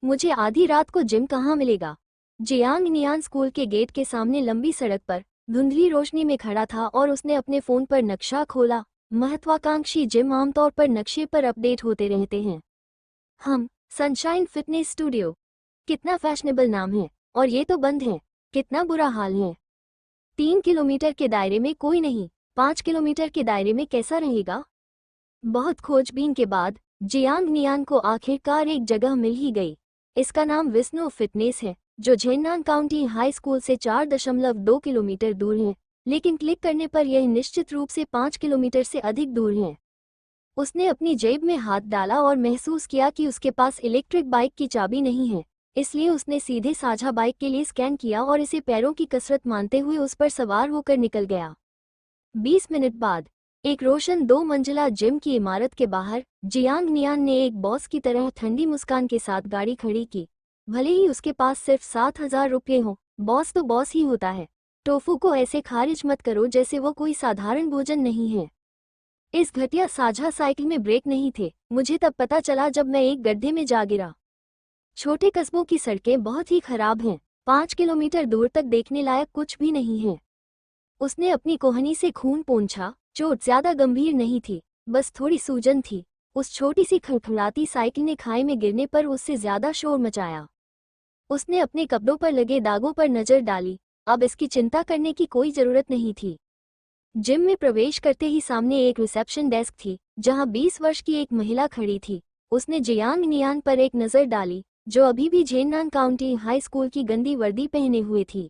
मुझे आधी रात को जिम कहाँ मिलेगा। जियांग नियान स्कूल के गेट के सामने लंबी सड़क पर धुंधली रोशनी में खड़ा था और उसने अपने फोन पर नक्शा खोला। महत्वाकांक्षी जिम आमतौर पर नक्शे पर अपडेट होते रहते हैं। हम सनशाइन फिटनेस स्टूडियो, कितना फैशनेबल नाम है, और ये तो बंद है। कितना बुरा हाल है। 3 किलोमीटर के दायरे में कोई नहीं, 5 किलोमीटर के दायरे में कैसा रहेगा। बहुत खोजबीन के बाद जियांग नियान को आखिरकार एक जगह मिल ही गई। इसका नाम विष्णु फिटनेस है, जो झेन्नान काउंटी हाई स्कूल से 4.2 किलोमीटर दूर है, लेकिन क्लिक करने पर यह निश्चित रूप से 5 किलोमीटर से अधिक दूर है। उसने अपनी जेब में हाथ डाला और महसूस किया कि उसके पास इलेक्ट्रिक बाइक की चाबी नहीं है, इसलिए उसने सीधे साझा बाइक के लिए स्कैन किया और इसे पैरों की कसरत मानते हुए उस पर सवार होकर निकल गया। 20 मिनट बाद एक रोशन 2 मंजिला जिम की इमारत के बाहर जियांग नियान ने एक बॉस की तरह ठंडी मुस्कान के साथ गाड़ी खड़ी की। भले ही उसके पास सिर्फ 7,000 रुपये हो, बॉस तो बॉस ही होता है। टोफू को ऐसे खारिज मत करो जैसे वो कोई साधारण भोजन नहीं है। इस घटिया साझा साइकिल में ब्रेक नहीं थे। मुझे तब पता चला जब मैं एक गड्ढे में जा गिरा। छोटे कस्बों की सड़कें बहुत ही खराब हैं। 5 किलोमीटर दूर तक देखने लायक कुछ भी नहीं है। उसने अपनी कोहनी से खून पोंछा। चोट ज्यादा गंभीर नहीं थी, बस थोड़ी सूजन थी। उस छोटी सी खड़खड़ाती साइकिल ने खाई में गिरने पर उससे ज्यादा शोर मचाया। उसने अपने कपड़ों पर लगे दागों पर नजर डाली। अब इसकी चिंता करने की कोई जरूरत नहीं थी। जिम में प्रवेश करते ही सामने एक रिसेप्शन डेस्क थी, जहां 20 वर्ष की एक महिला खड़ी थी। उसने जियांग नियान पर एक नजर डाली, जो अभी भी झेन्नान काउंटी हाई स्कूल की गंदी वर्दी पहने हुए थी।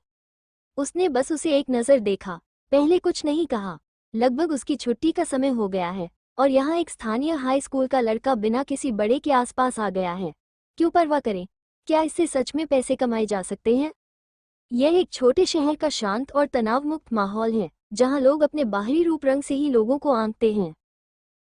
उसने बस उसे एक नजर देखा, पहले कुछ नहीं कहा। लगभग उसकी छुट्टी का समय हो गया है और यहाँ एक स्थानीय हाई स्कूल का लड़का बिना किसी बड़े के आसपास आ गया है। क्यों परवाह करें? क्या इससे सच में पैसे कमाए जा सकते हैं? यह एक छोटे शहर का शांत और तनावमुक्त माहौल है, जहां लोग अपने बाहरी रूप रंग से ही लोगों को आंकते हैं।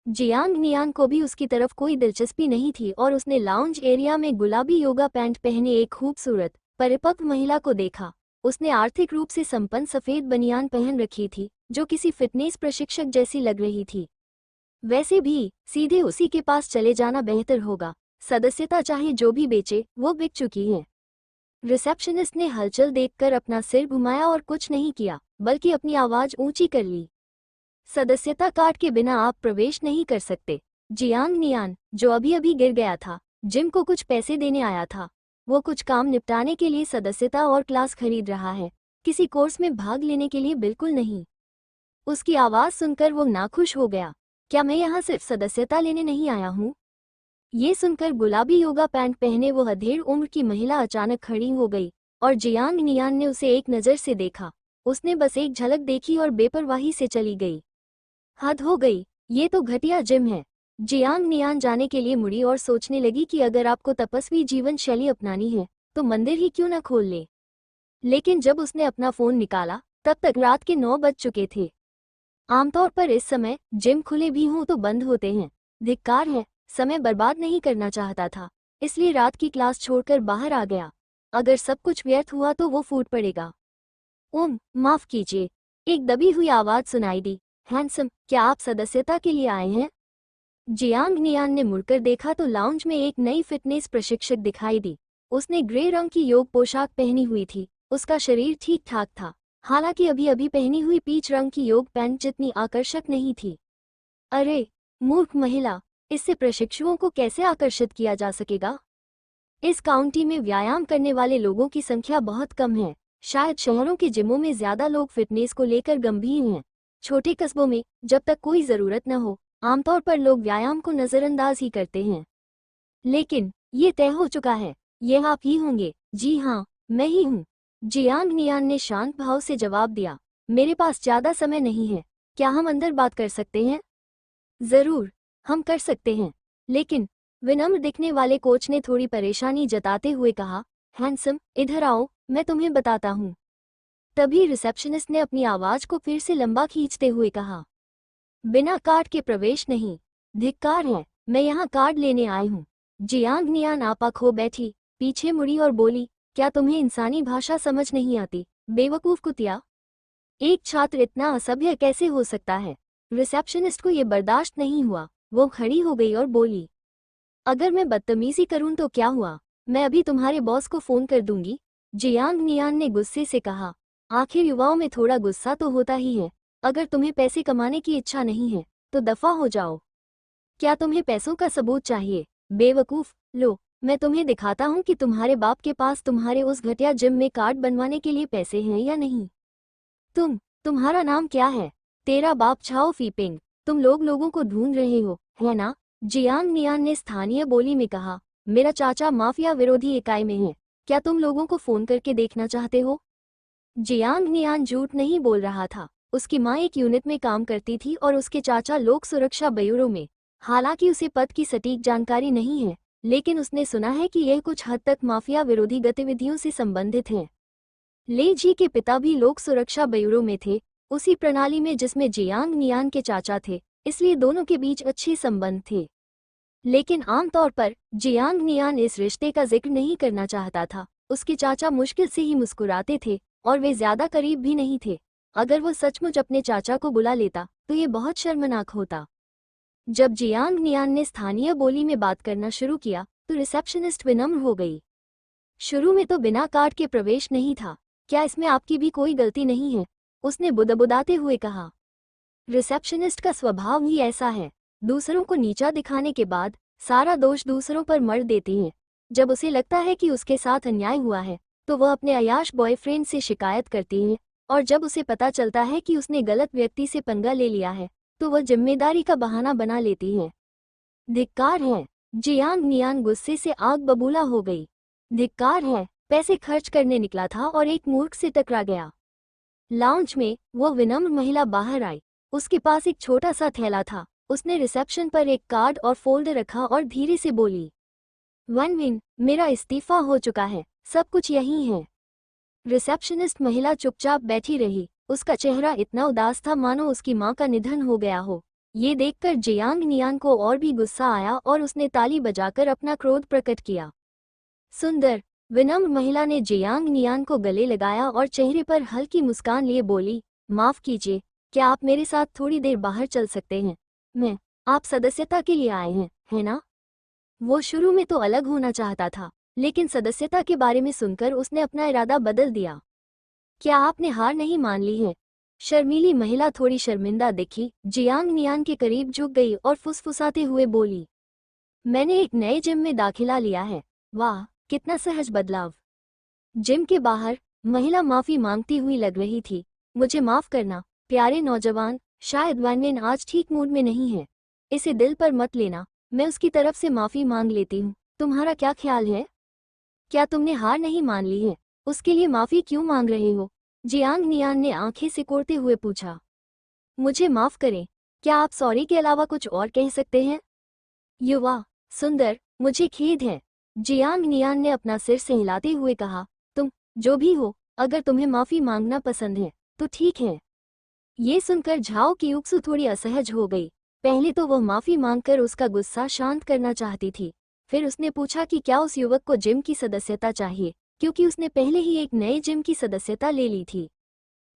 जियांग नियान को भी उसकी तरफ कोई दिलचस्पी नहीं थी और उसने लाउंज एरिया में गुलाबी योगा पैंट पहने एक खूबसूरत परिपक्व महिला को देखा। उसने आर्थिक रूप से संपन्न सफेद बनियान पहन रखी थी, जो किसी फिटनेस प्रशिक्षक जैसी लग रही थी। वैसे भी सीधे उसी के पास चले जाना बेहतर होगा। सदस्यता चाहे जो भी बेचे, वो बिक चुकी है। रिसेप्शनिस्ट ने हलचल देखकर अपना सिर घुमाया और कुछ नहीं किया, बल्कि अपनी आवाज ऊंची कर ली। सदस्यता कार्ड के बिना आप प्रवेश नहीं कर सकते। जियांग नियान, जो अभी अभी गिर गया था, जिम को कुछ पैसे देने आया था। वो कुछ काम निपटाने के लिए सदस्यता और क्लास खरीद रहा है, किसी कोर्स में भाग लेने के लिए बिल्कुल नहीं। उसकी आवाज सुनकर वो नाखुश हो गया। क्या मैं यहाँ सिर्फ सदस्यता लेने नहीं आया हूँ? ये सुनकर गुलाबी योगा पैंट पहने वो अधेड़ उम्र की महिला अचानक खड़ी हो गई और जियांग नियान ने उसे एक नज़र से देखा। उसने बस एक झलक देखी और बेपरवाही से चली गई। हद हो गई, ये तो घटिया जिम है। जियांग नियान जाने के लिए मुड़ी और सोचने लगी कि अगर आपको तपस्वी जीवन शैली अपनानी है तो मंदिर ही क्यों न खोल ले। लेकिन जब उसने अपना फोन निकाला, तब तक रात के 9 बज चुके थे। आमतौर पर इस समय जिम खुले भी हों तो बंद होते हैं। धिक्कार है, समय बर्बाद नहीं करना चाहता था, इसलिए रात की क्लास छोड़कर बाहर आ गया। अगर सब कुछ व्यर्थ हुआ तो वो फूट पड़ेगा। माफ कीजिए, एक दबी हुई आवाज सुनाई दी। हैंडसम, क्या आप सदस्यता के लिए आए हैं? जियांग नियान ने मुड़कर देखा तो लाउंज में एक नई फिटनेस प्रशिक्षक दिखाई दी। उसने ग्रे रंग की योग पोशाक पहनी हुई थी। उसका शरीर ठीक ठाक था, हालांकि अभी अभी पहनी हुई पीच रंग की योग पैंट जितनी आकर्षक नहीं थी। अरे मूर्ख महिला, इससे प्रशिक्षुओं को कैसे आकर्षित किया जा सकेगा? इस काउंटी में व्यायाम करने वाले लोगों की संख्या बहुत कम है। शायद शहरों के जिमों में ज्यादा लोग फिटनेस को लेकर गंभीर हैं। छोटे कस्बों में जब तक कोई जरूरत न हो, आमतौर पर लोग व्यायाम को नजरअंदाज ही करते हैं। लेकिन ये तय हो चुका है, ये आप ही होंगे। जी हाँ, मैं ही हूँ, जियांग नियान ने शांत भाव से जवाब दिया। मेरे पास ज्यादा समय नहीं है, क्या हम अंदर बात कर सकते हैं? जरूर, हम कर सकते हैं, लेकिन विनम्र दिखने वाले कोच ने थोड़ी परेशानी जताते हुए कहा, हैंडसम, इधर आओ, मैं तुम्हें बताता हूँ। तभी रिसेप्शनिस्ट ने अपनी आवाज को फिर से लंबा खींचते हुए कहा, बिना कार्ड के प्रवेश नहीं। धिक्कार है, मैं यहाँ कार्ड लेने आई हूँ। जियांग नियान आपा खो बैठी, पीछे मुड़ी और बोली, क्या तुम्हें इंसानी भाषा समझ नहीं आती, बेवकूफ कुतिया? एक छात्र इतना असभ्य कैसे हो सकता है? रिसेप्शनिस्ट को ये बर्दाश्त नहीं हुआ। वो खड़ी हो गई और बोली, अगर मैं बदतमीजी करूं तो क्या हुआ? मैं अभी तुम्हारे बॉस को फोन कर दूंगी, जियांग नियान ने गुस्से से कहा। आखिर युवाओं में थोड़ा गुस्सा तो होता ही है। अगर तुम्हें पैसे कमाने की इच्छा नहीं है तो दफा हो जाओ। क्या तुम्हें पैसों का सबूत चाहिए? बेवकूफ, लो मैं तुम्हें दिखाता हूँ कि तुम्हारे बाप के पास तुम्हारे उस घटिया जिम में कार्ड बनवाने के लिए पैसे हैं या नहीं। तुम्हारा नाम क्या है? तेरा बाप छाओ फीपिंग। तुम लोगों को ढूंढ रहे हो, है ना? जियांग नियान ने स्थानीय बोली में कहा। मेरा चाचा माफिया विरोधी इकाई में है। क्या तुम लोगों को फोन करके देखना चाहते हो? जियांग नियान झूठ नहीं बोल रहा था। उसकी माँ एक यूनिट में काम करती थी और उसके चाचा लोक सुरक्षा ब्यूरो में। हालांकि उसे पद की सटीक जानकारी नहीं है, लेकिन उसने सुना है कि यह कुछ हद तक माफिया विरोधी गतिविधियों से संबंधित है। ले जी के पिता भी लोक सुरक्षा ब्यूरो में थे, उसी प्रणाली में जिसमें जियांग नियान के चाचा थे, इसलिए दोनों के बीच अच्छे संबंध थे। लेकिन आमतौर पर जियांग नियान इस रिश्ते का जिक्र नहीं करना चाहता था। उसके चाचा मुश्किल से ही मुस्कुराते थे और वे ज्यादा करीब भी नहीं थे। अगर वो सचमुच अपने चाचा को बुला लेता तो ये बहुत शर्मनाक होता। जब जियांग नियान ने स्थानीय बोली में बात करना शुरू किया तो रिसेप्शनिस्ट विनम्र हो गई। शुरू में तो बिना कार्ड के प्रवेश नहीं था। क्या इसमें आपकी भी कोई गलती नहीं है? उसने बुदबुदाते हुए कहा। रिसेप्शनिस्ट का स्वभाव ही ऐसा है, दूसरों को नीचा दिखाने के बाद सारा दोष दूसरों पर मढ़ देती है। जब उसे लगता है कि उसके साथ अन्याय हुआ है तो वह अपने अय्याश बॉयफ्रेंड से शिकायत करती है, और जब उसे पता चलता है कि उसने गलत व्यक्ति से पंगा ले लिया है तो वह जिम्मेदारी का बहाना बना लेती है। धिक्कार है! जियांग नियान गुस्से से आग बबूला हो गई। धिक्कार है! पैसे खर्च करने निकला था और एक मूर्ख से टकरा गया। लाउंज में वो विनम्र महिला बाहर आई। उसके पास एक छोटा सा थैला था। उसने रिसेप्शन पर एक कार्ड और फोल्डर रखा और धीरे से बोली, वन विन, मेरा इस्तीफा हो चुका है, सब कुछ यहीं है। रिसेप्शनिस्ट महिला चुपचाप बैठी रही। उसका चेहरा इतना उदास था मानो उसकी माँ का निधन हो गया हो। ये देखकर जियांग नियान को और भी गुस्सा आया और उसने ताली बजाकर अपना क्रोध प्रकट किया। सुंदर, विनम्र महिला ने जियांग नियान को गले लगाया और चेहरे पर हल्की मुस्कान लिए बोली, माफ कीजिए, क्या आप मेरे साथ थोड़ी देर बाहर चल सकते हैं? आप सदस्यता के लिए आए हैं, है ना? वो शुरू में तो अलग होना चाहता था, लेकिन सदस्यता के बारे में सुनकर उसने अपना इरादा बदल दिया। क्या आपने हार नहीं मान ली है? शर्मीली महिला थोड़ी शर्मिंदा दिखी, जियांग नियान के करीब झुक गई और फुसफुसाते हुए बोली, मैंने एक नए जिम में दाखिला लिया है। वाह, कितना सहज बदलाव। जिम के बाहर महिला माफी मांगती हुई लग रही थी। मुझे माफ करना प्यारे नौजवान, शायद वैनविन आज ठीक मूड में नहीं है। इसे दिल पर मत लेना, मैं उसकी तरफ से माफी मांग लेती हूँ। तुम्हारा क्या ख्याल है? क्या तुमने हार नहीं मान ली है? उसके लिए माफी क्यों मांग रहे हो? जियांग नियान ने आंखें सिकोड़ते हुए पूछा। मुझे माफ करें, क्या आप सॉरी के अलावा कुछ और कह सकते हैं? युवा, सुंदर, मुझे खेद है, जियांग नियान ने अपना सिर से हिलाते हुए कहा। तुम जो भी हो, अगर तुम्हें माफी मांगना पसंद है तो ठीक है। ये सुनकर झाओ की युक्सु थोड़ी असहज हो गई। पहले तो वह माफी मांगकर उसका गुस्सा शांत करना चाहती थी। फिर उसने पूछा कि क्या उस युवक को जिम की सदस्यता चाहिए, क्योंकि उसने पहले ही एक नए जिम की सदस्यता ले ली थी।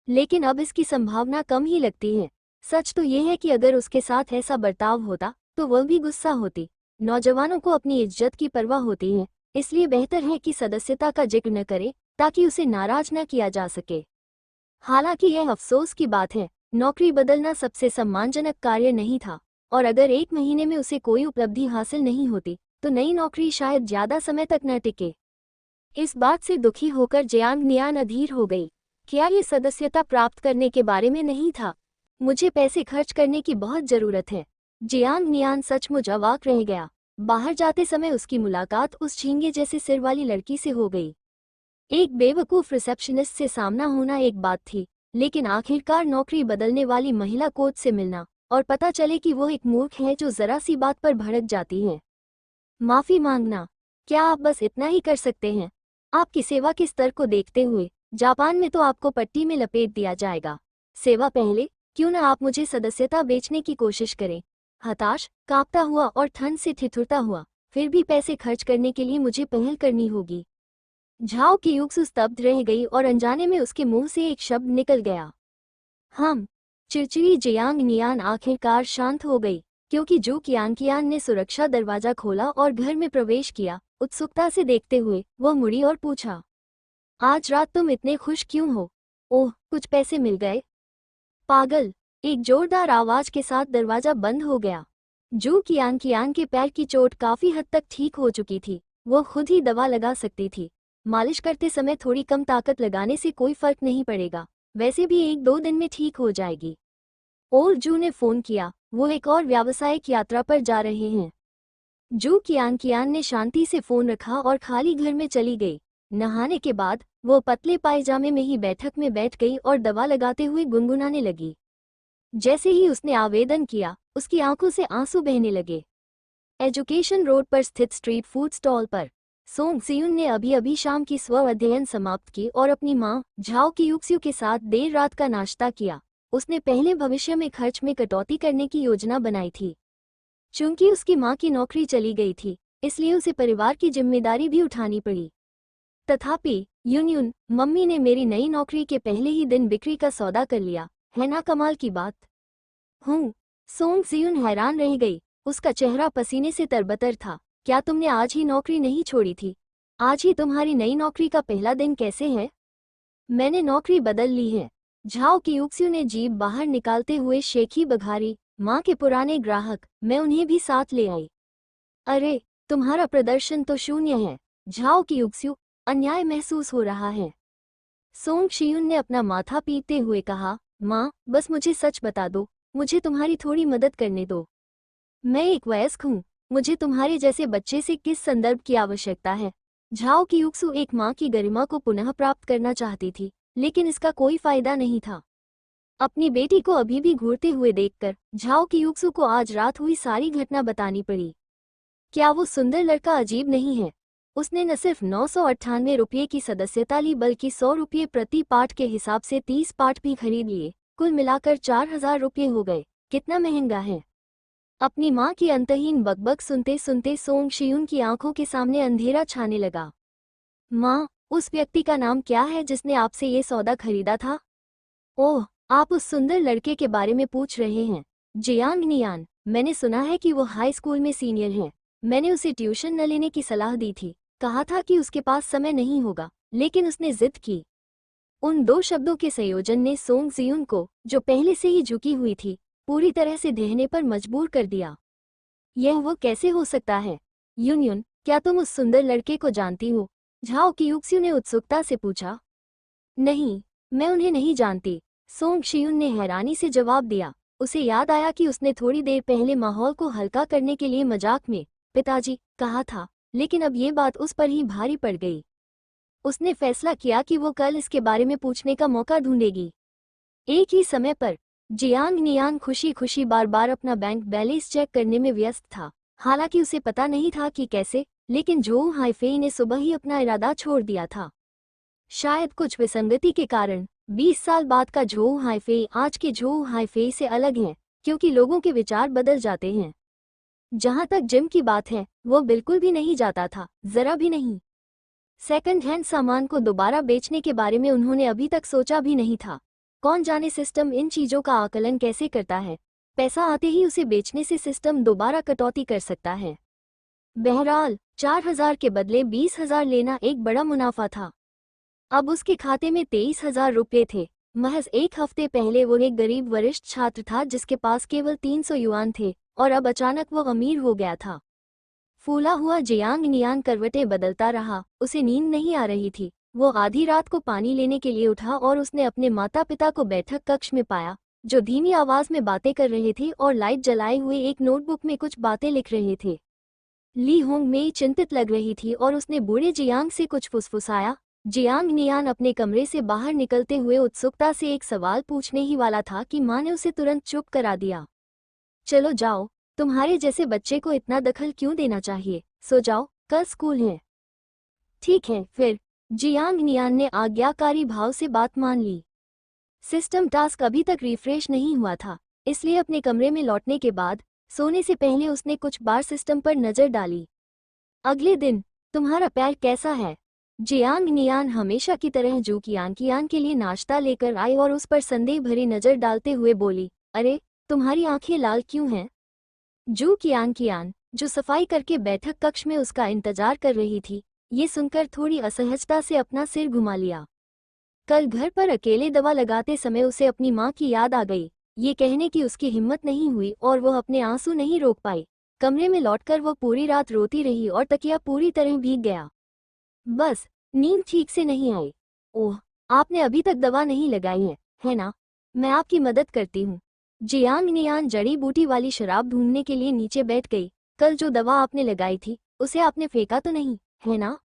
लेकिन अब इसकी संभावना कम ही लगती है। सच तो यह है कि अगर उसके साथ ऐसा बर्ताव होता तो वह भी गुस्सा होती। नौजवानों को अपनी इज्जत की परवाह होती है, इसलिए बेहतर है कि सदस्यता का जिक्र न करे ताकि उसे नाराज न किया जा सके। हालांकि यह अफसोस की बात है, नौकरी बदलना सबसे सम्मानजनक कार्य नहीं था, और अगर एक महीने में उसे कोई उपलब्धि हासिल नहीं होती तो नई नौकरी शायद ज्यादा समय तक न टिके। इस बात से दुखी होकर जियांग नियान अधीर हो गई। क्या ये सदस्यता प्राप्त करने के बारे में नहीं था? मुझे पैसे खर्च करने की बहुत जरूरत है। जियांग नियान सचमुच अवाक रह गया। बाहर जाते समय उसकी मुलाकात उस झींगे जैसे सिर वाली लड़की से हो गई। एक बेवकूफ रिसेप्शनिस्ट से सामना होना एक बात थी, लेकिन आखिरकार नौकरी बदलने वाली महिला कोच से मिलना और पता चले कि वो एक मूर्ख है जो जरा सी बात पर भड़क जाती है। माफी मांगना, क्या आप बस इतना ही कर सकते हैं? आपकी सेवा के स्तर को देखते हुए जापान में तो आपको पट्टी में लपेट दिया जाएगा। सेवा पहले, क्यों न आप मुझे सदस्यता बेचने की कोशिश करें। हताश, कांपता हुआ और ठंड से ठिठुरता हुआ, फिर भी पैसे खर्च करने के लिए मुझे पहल करनी होगी। झाओ की युक्सु स्तब्ध रह गई और अनजाने में उसके मुंह से एक शब्द निकल गया। हम। चिड़चिड़ी जियांग नियान आखिरकार शांत हो गई। क्योंकि जू कियान ने सुरक्षा दरवाजा खोला और घर में प्रवेश किया। उत्सुकता से देखते हुए वह मुड़ी और पूछा, आज रात तुम इतने खुश क्यों हो? ओह, कुछ पैसे मिल गए? पागल! एक जोरदार आवाज के साथ दरवाजा बंद हो गया। जू कियान के पैर की चोट काफी हद तक ठीक हो चुकी थी। वो खुद ही दवा लगा सकती थी। मालिश करते समय थोड़ी कम ताकत लगाने से कोई फर्क नहीं पड़ेगा, वैसे भी 1-2 दिन में ठीक हो जाएगी। और जू ने फोन किया, वो एक और व्यावसायिक यात्रा पर जा रहे हैं। जू कियान ने शांति से फोन रखा और खाली घर में चली गई। नहाने के बाद वो पतले पायजामे में ही बैठक में बैठ गई और दवा लगाते हुए गुनगुनाने लगी। जैसे ही उसने आवेदन किया, उसकी आंखों से आंसू बहने लगे। एजुकेशन रोड पर स्थित स्ट्रीट फूड स्टॉल पर सोंग सियुन ने अभी अभी शाम की स्व अध्ययन समाप्त की और अपनी मां झाओ कियूक्स्यू के साथ देर रात का नाश्ता किया। उसने पहले भविष्य में खर्च में कटौती करने की योजना बनाई थी। चूंकि उसकी मां की नौकरी चली गई थी, इसलिए उसे परिवार की जिम्मेदारी भी उठानी पड़ी। तथापि यून, मम्मी ने मेरी नई नौकरी के पहले ही दिन बिक्री का सौदा कर लिया, है ना कमाल की बात? हूँ। सोंग सियुन हैरान रह गई। उसका चेहरा पसीने से तरबतर था। क्या तुमने आज ही नौकरी नहीं छोड़ी थी? आज ही तुम्हारी नई नौकरी का पहला दिन कैसे है? मैंने नौकरी बदल ली है। झाओ कियूक्स्यू ने जीभ बाहर निकालते हुए शेखी बघारी। माँ के पुराने ग्राहक, मैं उन्हें भी साथ ले आई। अरे, तुम्हारा प्रदर्शन तो शून्य है। झाओ कियूक्स्यू, अन्याय महसूस हो रहा है। सोंग शियुन ने अपना माथा पीटते हुए कहा, माँ, बस मुझे सच बता दो, मुझे तुम्हारी थोड़ी मदद करने दो। मैं एक वयस्क हूँ, मुझे तुम्हारे जैसे बच्चे से किस संदर्भ की आवश्यकता है? झाओ कियूक्सू एक माँ की गरिमा को पुनः प्राप्त करना चाहती थी, लेकिन इसका कोई फायदा नहीं था। अपनी बेटी को अभी भी घूरते हुए देखकर झाओ कियूक्सू को आज रात हुई सारी घटना बतानी पड़ी। क्या वो सुंदर लड़का अजीब नहीं है? उसने न सिर्फ 998 रुपये की सदस्यता ली, बल्कि 100 रुपये प्रति पाठ के हिसाब से 30 पाठ भी खरीद लिए। कुल मिलाकर 4000 रुपये हो गए। कितना महंगा है? अपनी माँ की अंतहीन बकबक सुनते सुनते सोंग शियुन की आंखों के सामने अंधेरा छाने लगा। माँ, उस व्यक्ति का नाम क्या है जिसने आपसे ये सौदा खरीदा था? ओह, आप उस सुंदर लड़के के बारे में पूछ रहे हैं। जियांग नियान, मैंने सुना है कि वो हाई स्कूल में सीनियर हैं। मैंने उसे ट्यूशन न लेने की सलाह दी थी, कहा था कि उसके पास समय नहीं होगा, लेकिन उसने जिद की। उन दो शब्दों के संयोजन ने सोंग सियुन को, जो पहले से ही झुकी हुई थी, पूरी तरह से देहने पर मजबूर कर दिया। यह वो कैसे हो सकता है? यून, क्या तुम उस सुंदर लड़के को जानती हो? झाओ कियूक्स्यू ने उत्सुकता से पूछा। नहीं, मैं उन्हें नहीं जानती, सोंग शियुन ने हैरानी से जवाब दिया। उसे याद आया कि उसने थोड़ी देर पहले माहौल को हल्का करने के लिए मजाक में पिताजी कहा था, लेकिन अब ये बात उस पर ही भारी पड़ गई। उसने फैसला किया कि वो कल इसके बारे में पूछने का मौका ढूंढेगी। एक ही समय पर जियांग नियान खुशी खुशी बार बार अपना बैंक बैलेंस चेक करने में व्यस्त था। हालांकि उसे पता नहीं था कि कैसे, लेकिन जोऊ हाईफेई ने सुबह ही अपना इरादा छोड़ दिया था। शायद कुछ विसंगति के कारण 20 साल बाद का जोऊ हाईफेई आज के जोऊ हाईफेई से अलग है, क्योंकि लोगों के विचार बदल जाते हैं। जहां तक जिम की बात है, वो बिल्कुल भी नहीं जाता था, जरा भी नहीं। सेकंड हैंड सामान को दोबारा बेचने के बारे में उन्होंने अभी तक सोचा भी नहीं था। कौन जाने सिस्टम इन चीजों का आकलन कैसे करता है। पैसा आते ही उसे बेचने से सिस्टम दोबारा कटौती कर सकता है। बहरहाल 4000 के बदले 20,000 लेना एक बड़ा मुनाफा था। अब उसके खाते में 23,000 रुपये थे। महज एक हफ्ते पहले वो एक गरीब वरिष्ठ छात्र था जिसके पास केवल 300 युआन थे, और अब अचानक वो अमीर हो गया था। फूला हुआ जियांग नियान करवटें बदलता रहा। उसे नींद नहीं आ रही थी। वो आधी रात को पानी लेने के लिए उठा और उसने अपने माता पिता को बैठक कक्ष में पाया, जो धीमी आवाज में बातें कर रहे थे और लाइट जलाए हुए एक नोटबुक में कुछ बातें लिख रहे थे। ली होंग मेई चिंतित लग रही थी और उसने बूढ़े जियांग से कुछ फुसफुसाया। जियांग नियान अपने कमरे से बाहर निकलते हुए उत्सुकता से एक सवाल पूछने ही वाला था कि माँ ने उसे तुरंत चुप करा दिया। चलो जाओ, तुम्हारे जैसे बच्चे को इतना दखल क्यों देना चाहिए, सो जाओ, कल स्कूल है। ठीक है फिर, जियांग नियान ने आज्ञाकारी भाव से बात मान ली। सिस्टम टास्क अभी तक रिफ्रेश नहीं हुआ था, इसलिए अपने कमरे में लौटने के बाद सोने से पहले उसने कुछ बार सिस्टम पर नजर डाली। अगले दिन, तुम्हारा पैर कैसा है? जियांग नियान हमेशा की तरह जू कियान के लिए नाश्ता लेकर आई और उस पर संदेह भरी नजर डालते हुए बोली, अरे, तुम्हारी आंखें लाल क्यों हैं? जू कियान, जो सफाई करके बैठक कक्ष में उसका इंतजार कर रही थी, ये सुनकर थोड़ी असहजता से अपना सिर घुमा लिया। कल घर पर अकेले दवा लगाते समय उसे अपनी माँ की याद आ गई। ये कहने की उसकी हिम्मत नहीं हुई और वह अपने आंसू नहीं रोक पाई। कमरे में लौटकर वह पूरी रात रोती रही और तकिया पूरी तरह भीग गया। बस नींद ठीक से नहीं आई। ओह, आपने अभी तक दवा नहीं लगाई है ना? मैं आपकी मदद करती हूँ। जियांग नियान जड़ी बूटी वाली शराब ढूंढने के लिए नीचे बैठ गई। कल जो दवा आपने लगाई थी उसे आपने फेंका तो नहीं, है ना?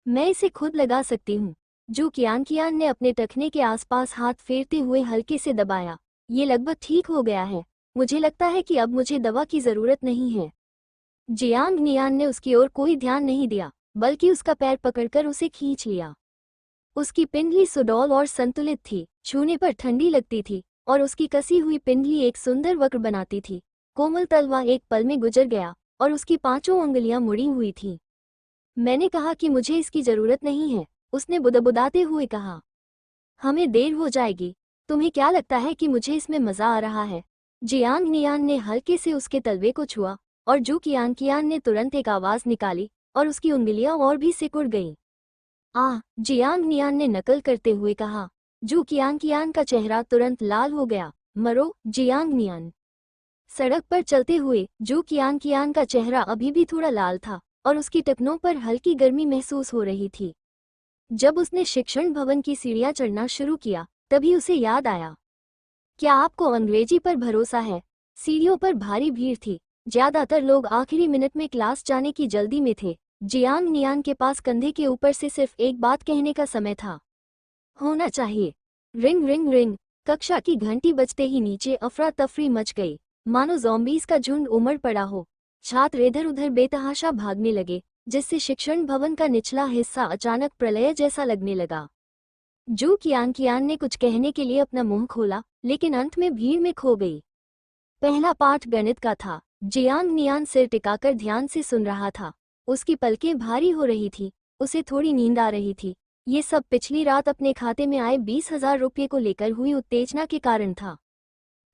मैं इसे खुद लगा सकती हूँ। जू कियान ने अपने टखने के आसपास हाथ फेरते हुए हल्के से दबाया। ये लगभग ठीक हो गया है। मुझे लगता है कि अब मुझे दवा की जरूरत नहीं है। जियांग नियान ने उसकी ओर कोई ध्यान नहीं दिया, बल्कि उसका पैर पकड़कर उसे खींच लिया। उसकी पिंडली सुडौल और संतुलित थी, छूने पर ठंडी लगती थी और उसकी कसी हुई पिंडली एक सुंदर वक्र बनाती थी। कोमल तलवा एक पल में गुजर गया और उसकी पांचों उंगलियां मुड़ी हुई थीं। मैंने कहा कि मुझे इसकी जरूरत नहीं है, उसने बुदबुदाते हुए कहा। हमें देर हो जाएगी। तुम्हें क्या लगता है कि मुझे इसमें मजा आ रहा है? जियांग नियान ने हल्के से उसके तलवे को छुआ और जू कियान ने तुरंत एक आवाज निकाली और उसकी उंगलियां और भी सिकुड़ गईं। जियांग नियान ने नकल करते हुए कहा। जू कियान का चेहरा तुरंत लाल हो गया। मरो, जियांग नियान। सड़क पर चलते हुए जू कियान का चेहरा अभी भी थोड़ा लाल था और उसकी टखनों पर हल्की गर्मी महसूस हो रही थी। जब उसने शिक्षण भवन की सीढ़ियां चढ़ना शुरू किया, तभी उसे याद आया। क्या आपको अंग्रेजी पर भरोसा है? सीढ़ियों पर भारी भीड़ थी। ज्यादातर लोग आखिरी मिनट में क्लास जाने की जल्दी में थे। जियांग नियान के पास कंधे के ऊपर से सिर्फ एक बात कहने का समय था। होना चाहिए। Ring ring ring. कक्षा की घंटी बजते ही नीचे अफरा तफरी मच गई, मानो ज़ॉम्बीज़ का झुंड उमड़ पड़ा हो। छात्र इधर उधर बेतहाशा भागने लगे, जिससे शिक्षण भवन का निचला हिस्सा अचानक प्रलय जैसा लगने लगा। जू कियान ने कुछ कहने के लिए अपना मुंह खोला, लेकिन अंत में भीड़ में खो गई। पहला पाठ गणित का था। जियांग नियान सिर टिकाकर ध्यान से सुन रहा था। उसकी पलकें भारी हो रही थी, उसे थोड़ी नींद आ रही थी। ये सब पिछली रात अपने खाते में आए 20,000 रुपये को लेकर हुई उत्तेजना के कारण था।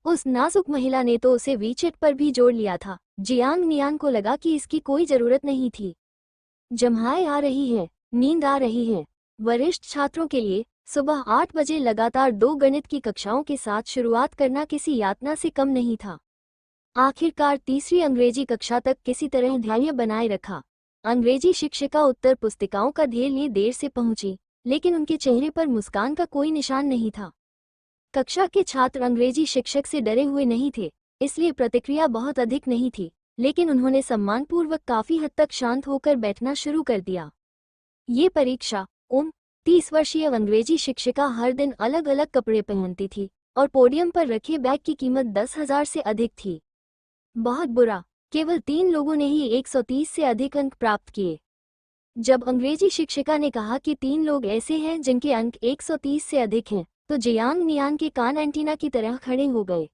उस नाजुक महिला ने तो उसे वीचेट पर भी जोड़ लिया था। जियांग नियान को लगा कि इसकी कोई जरूरत नहीं थी। जम्हाई आ रही है, नींद आ रही है। वरिष्ठ छात्रों के लिए सुबह 8 बजे लगातार 2 गणित की कक्षाओं के साथ शुरुआत करना किसी यातना से कम नहीं था। आखिरकार तीसरी अंग्रेजी कक्षा तक किसी तरह धैर्य बनाए रखा। अंग्रेजी शिक्षिका उत्तर पुस्तिकाओं का ढेर लिए देर से पहुंची, लेकिन उनके चेहरे पर मुस्कान का कोई निशान नहीं था। कक्षा के छात्र अंग्रेजी शिक्षक से डरे हुए नहीं थे, इसलिए प्रतिक्रिया बहुत अधिक नहीं थी, लेकिन उन्होंने सम्मानपूर्वक काफी हद तक शांत होकर बैठना शुरू कर दिया। ये परीक्षा 30 वर्षीय अंग्रेजी शिक्षिका हर दिन अलग अलग कपड़े पहनती थी और पोडियम पर रखे बैग की कीमत 10,000 से अधिक थी। बहुत बुरा, केवल 3 लोगों ने ही 130 से अधिक अंक प्राप्त किए। जब अंग्रेजी शिक्षिका ने कहा कि 3 लोग ऐसे हैं जिनके अंक 130 से अधिक हैं, तो जियांग नियान के कान एंटीना की तरह खड़े हो गए।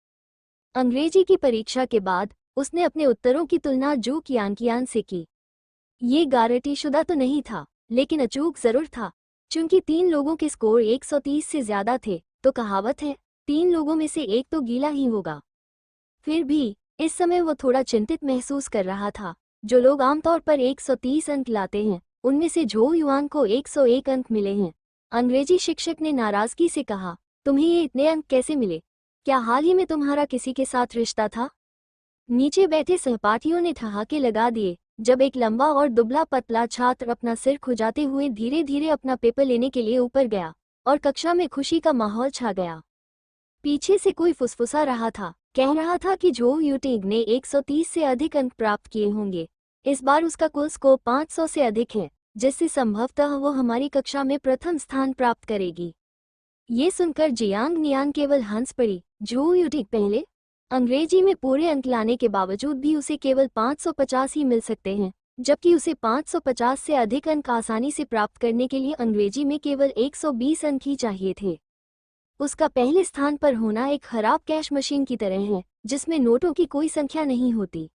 अंग्रेजी की परीक्षा के बाद उसने अपने उत्तरों की तुलना जू कियान से की। ये गारंटीशुदा तो नहीं था, लेकिन अचूक जरूर था। चूंकि 3 लोगों के स्कोर 130 से ज्यादा थे, तो कहावत है, 3 लोगों में से एक तो गीला ही होगा। फिर भी इस समय वो थोड़ा चिंतित महसूस कर रहा था। जो लोग आमतौर पर 130 अंक लाते हैं, उनमें से झो युआन को 101 अंक मिले हैं। अंग्रेजी शिक्षक ने नाराजगी से कहा, तुम्हें ये इतने अंक कैसे मिले? क्या हाल ही में तुम्हारा किसी के साथ रिश्ता था? नीचे बैठे सहपाठियों ने ठहाके लगा दिए, जब एक लंबा और दुबला पतला छात्र अपना सिर खुजाते हुए धीरे धीरे अपना पेपर लेने के लिए ऊपर गया और कक्षा में खुशी का माहौल छा गया। पीछे से कोई फुसफुसा रहा था, कह रहा था कि जो यूटिंग ने 130 से अधिक अंक प्राप्त किए होंगे। इस बार उसका कुल स्कोर 500 से अधिक है, जिससे संभवतः वो हमारी कक्षा में प्रथम स्थान प्राप्त करेगी। ये सुनकर जियांग नियान केवल हंस पड़ी। जो यूटिंग पहले? अंग्रेजी में पूरे अंक लाने के बावजूद भी उसे केवल 550 ही मिल सकते हैं, जबकि उसे 550 से अधिक अंक आसानी से प्राप्त करने के लिए अंग्रेजी में केवल 120 अंक ही चाहिए थे। उसका पहले स्थान पर होना एक खराब कैश मशीन की तरह है, जिसमें नोटों की कोई संख्या नहीं होती।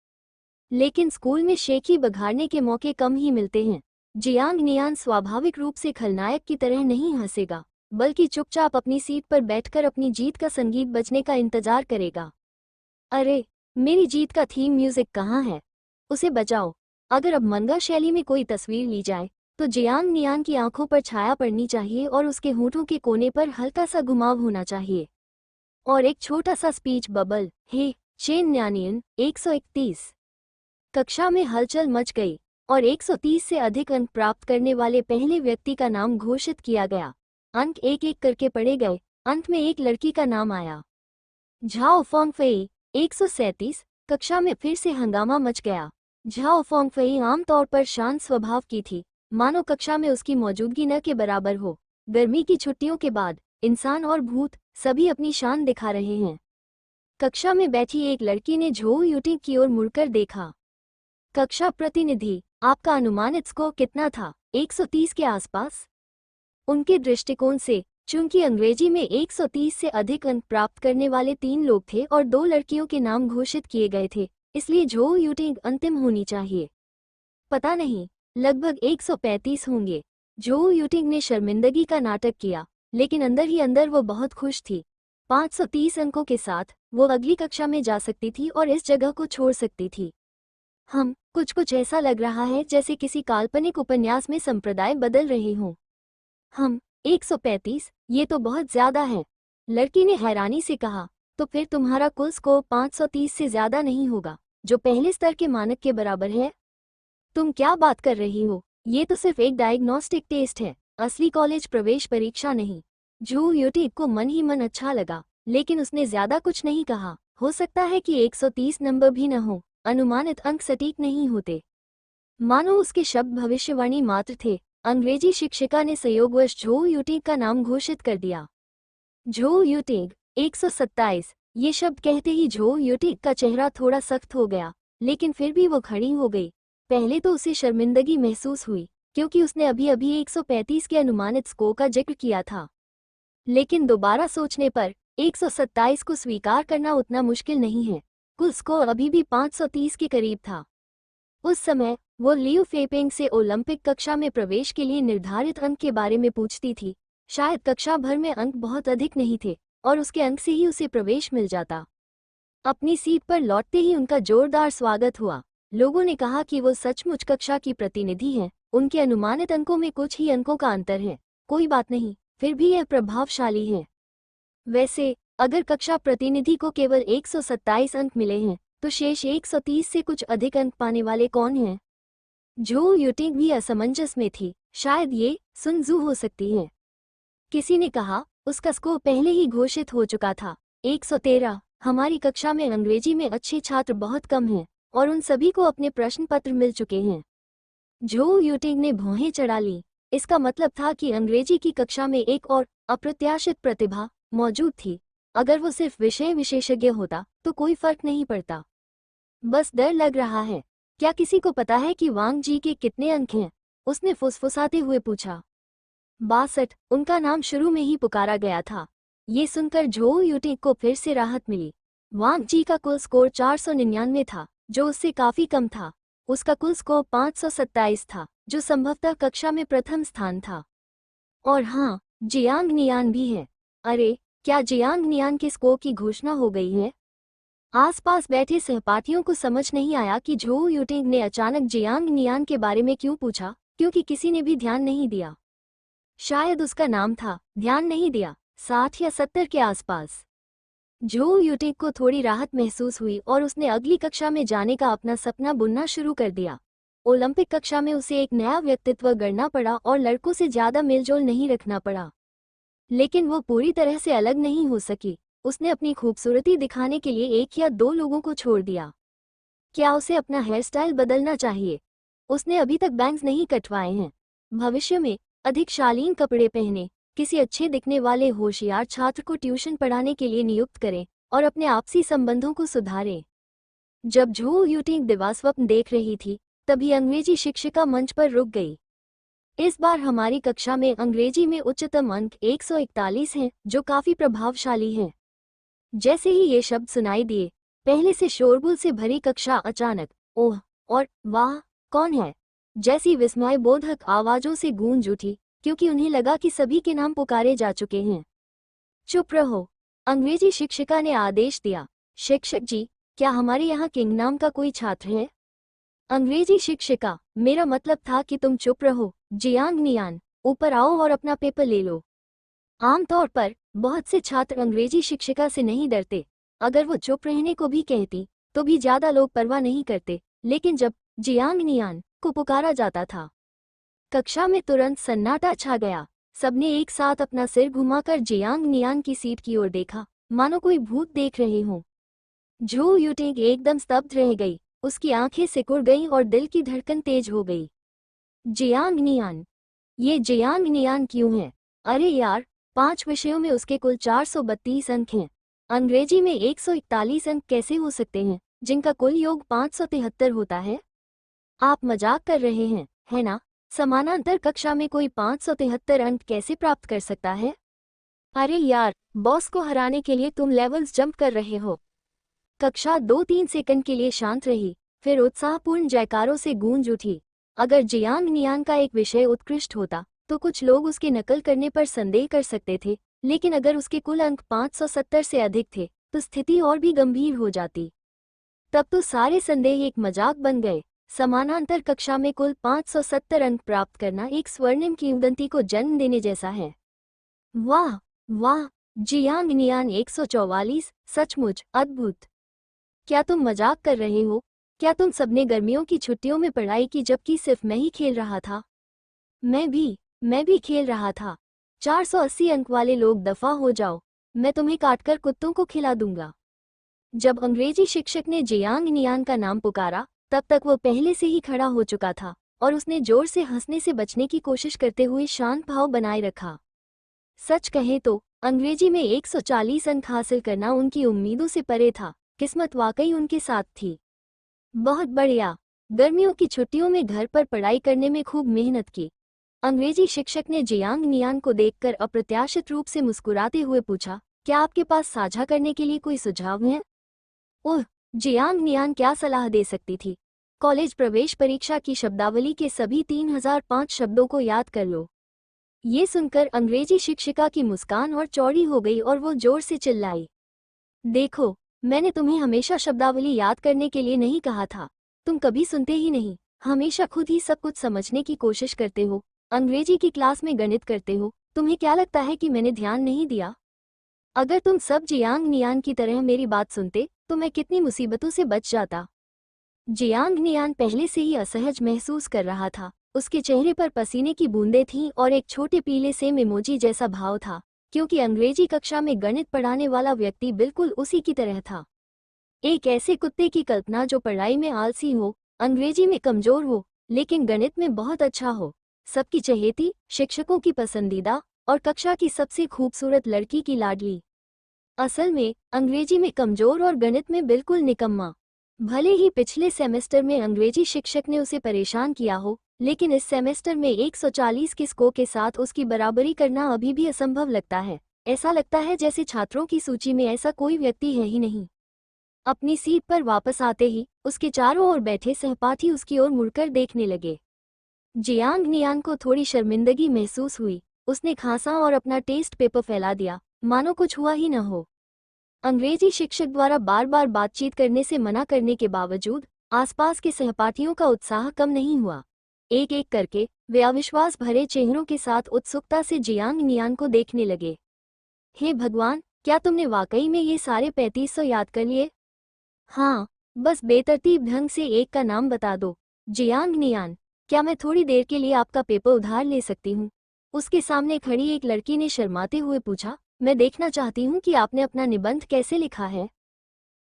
लेकिन स्कूल में शेखी बघाड़ने के मौके कम ही मिलते हैं। जियांग नियान स्वाभाविक रूप से खलनायक की तरह नहीं हंसेगा, बल्कि चुपचाप अपनी सीट पर बैठकर अपनी जीत का संगीत बजने का इंतजार करेगा। अरे, मेरी जीत का थीम म्यूजिक कहाँ है? उसे बजाओ। अगर अब मंगा शैली में कोई तस्वीर ली जाए तो जियांग नियान की आंखों पर छाया पड़नी चाहिए और उसके होठों के कोने पर हल्का सा घुमाव होना चाहिए और एक छोटा सा स्पीच बबल, हे चेन न्यानियन 131। कक्षा में हलचल मच गई और 130 से अधिक अंक प्राप्त करने वाले पहले व्यक्ति का नाम घोषित किया गया। अंक एक एक करके पढ़े गए। अंत में एक लड़की का नाम आया, झाओ फोंगफेई 137। कक्षा में फिर से हंगामा मच गया। झाओ फोंगफेई आमतौर पर शांत स्वभाव की थी, मानो कक्षा में उसकी मौजूदगी न के बराबर हो। गर्मी की छुट्टियों के बाद इंसान और भूत सभी अपनी शान दिखा रहे हैं। कक्षा में बैठी एक लड़की ने झोउ यूटिंग की ओर मुड़कर देखा। कक्षा प्रतिनिधि, आपका अनुमानित स्कोर कितना था? 130 के आसपास। उनके दृष्टिकोण से, चूंकि अंग्रेजी में 130 से अधिक अंक प्राप्त करने वाले 3 लोग थे और 2 लड़कियों के नाम घोषित किए गए थे, इसलिए झोउ यूटिंग अंतिम होनी चाहिए। पता नहीं, लगभग 135 होंगे। झोउ यूटिंग ने शर्मिंदगी का नाटक किया, लेकिन अंदर ही अंदर वो बहुत खुश थी। 530 अंकों के साथ वो अगली कक्षा में जा सकती थी और इस जगह को छोड़ सकती थी। कुछ ऐसा लग रहा है जैसे किसी काल्पनिक उपन्यास में संप्रदाय बदल रहे हों। 135, ये तो बहुत ज्यादा है। लड़की ने हैरानी से कहा, तो फिर तुम्हारा कुल स्कोर 530 से ज्यादा नहीं होगा, जो पहले स्तर के मानक के बराबर है? तुम क्या बात कर रही हो? ये तो सिर्फ एक डायग्नोस्टिक टेस्ट है, असली कॉलेज प्रवेश परीक्षा नहीं। झोउ यूटिंग को मन ही मन अच्छा लगा, लेकिन उसने ज्यादा कुछ नहीं कहा। हो सकता है कि 130 नंबर भी न हो, अनुमानित अंक सटीक नहीं होते। मानो उसके शब्द भविष्यवाणी मात्र थे। अंग्रेजी शिक्षिका ने संयोगवश झोउ यूटिंग का नाम घोषित कर दिया। Zhou Yuting 127। ये शब्द कहते ही झोउ यूटिंग का चेहरा थोड़ा सख्त हो गया, लेकिन फिर भी वो खड़ी हो गई। पहले तो उसे शर्मिंदगी महसूस हुई, क्योंकि उसने अभी अभी 135 के अनुमानित स्कोर का जिक्र किया था। लेकिन दोबारा सोचने पर 127 को स्वीकार करना उतना मुश्किल नहीं है। कुल स्कोर अभी भी 530 के करीब था। उस समय वो लियू फेपिंग से ओलंपिक कक्षा में प्रवेश के लिए निर्धारित अंक के बारे में पूछती थी। शायद कक्षा भर में अंक बहुत अधिक नहीं थे और उसके अंक से ही उसे प्रवेश मिल जाता। अपनी सीट पर लौटते ही उनका जोरदार स्वागत हुआ। लोगों ने कहा कि वो सचमुच कक्षा की प्रतिनिधि हैं। उनके अनुमानित अंकों में कुछ ही अंकों का अंतर है। कोई बात नहीं, फिर भी यह प्रभावशाली है। वैसे अगर कक्षा प्रतिनिधि को केवल 127 अंक मिले हैं, तो शेष 130 से कुछ अधिक अंक पाने वाले कौन हैं? झोउ यूटिंग भी असमंजस में थी। शायद ये सुन जू हो सकती है। किसी ने कहा, उसका स्कोर पहले ही घोषित हो चुका था, 113। हमारी कक्षा में अंग्रेजी में अच्छे छात्र बहुत कम हैं और उन सभी को अपने प्रश्न पत्र मिल चुके हैं। झोउ यूटिंग ने भौहें चढ़ा ली। इसका मतलब था कि अंग्रेजी की कक्षा में एक और अप्रत्याशित प्रतिभा मौजूद थी। अगर वो सिर्फ विषय विशेषज्ञ होता तो कोई फर्क नहीं पड़ता। बस डर लग रहा है। क्या किसी को पता है कि वांग जी के कितने अंक हैं? उसने फुसफुसाते हुए पूछा। 62। उनका नाम शुरू में ही पुकारा गया था। ये सुनकर झोउ यूटिंग को फिर से राहत मिली। वांग जी का कुल स्कोर 499 था, जो उससे काफी कम था। उसका कुल स्कोर 527 था, जो संभवतः कक्षा में प्रथम स्थान था। और हाँ, जियांग नियान भी है। अरे, क्या जियांग नियान के स्कोर की घोषणा हो गई है? आसपास बैठे सहपाठियों को समझ नहीं आया कि झोउ यूटिंग ने अचानक जियांग नियान के बारे में क्यों पूछा, क्योंकि किसी ने भी ध्यान नहीं दिया। शायद उसका नाम था, ध्यान नहीं दिया। 60 या 70 के आसपास। झोउ यूटिंग को थोड़ी राहत महसूस हुई और उसने अगली कक्षा में जाने का अपना सपना बुनना शुरू कर दिया। ओलंपिक कक्षा में उसे एक नया व्यक्तित्व गढ़ना पड़ा और लड़कों से ज्यादा मेलजोल नहीं रखना पड़ा। लेकिन वो पूरी तरह से अलग नहीं हो सकी। उसने अपनी खूबसूरती दिखाने के लिए 1 या 2 लोगों को छोड़ दिया। क्या उसे अपना हेयर स्टाइल बदलना चाहिए? उसने अभी तक बैंग्स नहीं कटवाए हैं। भविष्य में अधिक शालीन कपड़े पहने, किसी अच्छे दिखने वाले होशियार छात्र को ट्यूशन पढ़ाने के लिए नियुक्त करें और अपने आपसी संबंधों को सुधारें। जब झोउ यूटिंग दिवास्वप्न देख रही थी, तभी अंग्रेजी शिक्षिका मंच पर रुक गई। इस बार हमारी कक्षा में अंग्रेजी में उच्चतम अंक 141 हैं, जो काफी प्रभावशाली हैं। जैसे ही ये शब्द सुनाई दिए, पहले से शोरगुल से भरी कक्षा अचानक ओह और वाह कौन है जैसी विस्मयबोधक आवाजों से गूंज उठी, क्योंकि उन्हें लगा कि सभी के नाम पुकारे जा चुके हैं। चुप रहो, अंग्रेजी शिक्षिका ने आदेश दिया। शिक्षक जी, क्या हमारे यहाँ किंग नाम का कोई छात्र है? अंग्रेजी शिक्षिका, मेरा मतलब था कि तुम चुप रहो। जियांग नियान, ऊपर आओ और अपना पेपर ले लो। आमतौर पर बहुत से छात्र अंग्रेजी शिक्षिका से नहीं डरते। अगर वो चुप रहने को भी कहती तो भी ज्यादा लोग परवाह नहीं करते, लेकिन जब जियांग नियान को पुकारा जाता था, कक्षा में तुरंत सन्नाटा छा गया। सबने एक साथ अपना सिर घुमाकर जियांग नियान की सीट की ओर देखा, मानो कोई भूत देख रहे हों। झू यूटिंग एकदम स्तब्ध रह गई, उसकी आंखें सिकुड़ गईं और दिल की धड़कन तेज हो गई। जियांग नियान, ये जियांग नियान क्यों है? अरे यार, 5 विषयों में उसके कुल 432 अंक हैं। अंग्रेजी में 141 अंक कैसे हो सकते हैं, जिनका कुल योग 573 होता है? आप मजाक कर रहे हैं, है ना? समानांतर कक्षा में कोई 573 अंक कैसे प्राप्त कर सकता है? अरे यार, बॉस को हराने के लिए तुम लेवल्स जंप कर रहे हो। कक्षा 2-3 सेकंड के लिए शांत रही, फिर उत्साहपूर्ण जयकारों से गूंज उठी। अगर जियांग नियान का एक विषय उत्कृष्ट होता तो कुछ लोग उसके नकल करने पर संदेह कर सकते थे, लेकिन अगर उसके कुल अंक 570 से अधिक थे तो स्थिति और भी गंभीर हो जाती। तब तो सारे संदेह एक मजाक बन गए। समानांतर कक्षा में कुल 570 अंक प्राप्त करना एक स्वर्णिम किंवदंती को जन्म देने जैसा है। वाह वाह, जियांग नियान 144, सचमुच अद्भुत। क्या तुम मजाक कर रहे हो? क्या तुम सबने गर्मियों की छुट्टियों में पढ़ाई की जबकि सिर्फ मैं ही खेल रहा था? मैं भी खेल रहा था। 480 अंक वाले लोग दफा हो जाओ, मैं तुम्हें काटकर कुत्तों को खिला दूंगा। जब अंग्रेजी शिक्षक ने जियांग नियान का नाम पुकारा, तब तक वो पहले से ही खड़ा हो चुका था और उसने जोर से हंसने से बचने की कोशिश करते हुए शांत भाव बनाए रखा। सच कहें तो अंग्रेजी में 140 अंक हासिल करना उनकी उम्मीदों से परे था। किस्मत वाकई उनके साथ थी। बहुत बढ़िया। गर्मियों की छुट्टियों में घर पर पढ़ाई करने में खूब मेहनत की। अंग्रेजी शिक्षक ने जियांग नियान को देखकर अप्रत्याशित रूप से मुस्कुराते हुए पूछा, क्या आपके पास साझा करने के लिए कोई सुझाव है? ओह, जियांग नियान क्या सलाह दे सकती थी? कॉलेज प्रवेश परीक्षा की शब्दावली के सभी 3005 शब्दों को याद कर लो। ये सुनकर अंग्रेजी शिक्षिका की मुस्कान और चौड़ी हो गई और वो जोर से चिल्लाई, देखो, मैंने तुम्हें हमेशा शब्दावली याद करने के लिए नहीं कहा था। तुम कभी सुनते ही नहीं, हमेशा खुद ही सब कुछ समझने की कोशिश करते हो। अंग्रेजी की क्लास में गणित करते हो, तुम्हें क्या लगता है कि मैंने ध्यान नहीं दिया? अगर तुम सब जियांग नियान की तरह मेरी बात सुनते तो मैं कितनी मुसीबतों से बच जाता। जियांग नियान पहले से ही असहज महसूस कर रहा था। उसके चेहरे पर पसीने की बूंदें थीं और एक छोटे पीले से इमोजी जैसा भाव था, क्योंकि अंग्रेजी कक्षा में गणित पढ़ाने वाला व्यक्ति बिल्कुल उसी की तरह था। एक ऐसे कुत्ते की कल्पना जो पढ़ाई में आलसी हो, अंग्रेजी में कमजोर हो, लेकिन गणित में बहुत अच्छा हो, सबकी चहेती, शिक्षकों की पसंदीदा और कक्षा की सबसे खूबसूरत लड़की की लाडली। असल में अंग्रेजी में कमजोर और गणित में बिल्कुल निकम्मा। भले ही पिछले सेमेस्टर में अंग्रेजी शिक्षक ने उसे परेशान किया हो, लेकिन इस सेमेस्टर में 140 के स्कोर के साथ उसकी बराबरी करना अभी भी असंभव लगता है। ऐसा लगता है जैसे छात्रों की सूची में ऐसा कोई व्यक्ति है ही नहीं। अपनी सीट पर वापस आते ही उसके चारों ओर बैठे सहपाठी उसकी ओर मुड़कर देखने लगे। जियांग नियान को थोड़ी शर्मिंदगी महसूस हुई। उसने खांसा और अपना टेस्ट पेपर फैला दिया, मानो कुछ हुआ ही न हो। अंग्रेजी शिक्षक द्वारा बार बार बातचीत करने से मना करने के बावजूद आसपास के सहपाठियों का उत्साह कम नहीं हुआ। एक एक करके वे अविश्वास भरे चेहरों के साथ उत्सुकता से जियांग नियान को देखने लगे। हे भगवान, क्या तुमने वाकई में ये सारे 3500 याद कर लिए? हाँ, बस बेतरतीब ढंग से एक का नाम बता दो। जियांग नियान, क्या मैं थोड़ी देर के लिए आपका पेपर उधार ले सकती हूँ? उसके सामने खड़ी एक लड़की ने शर्माते हुए पूछा। मैं देखना चाहती हूँ कि आपने अपना निबंध कैसे लिखा है।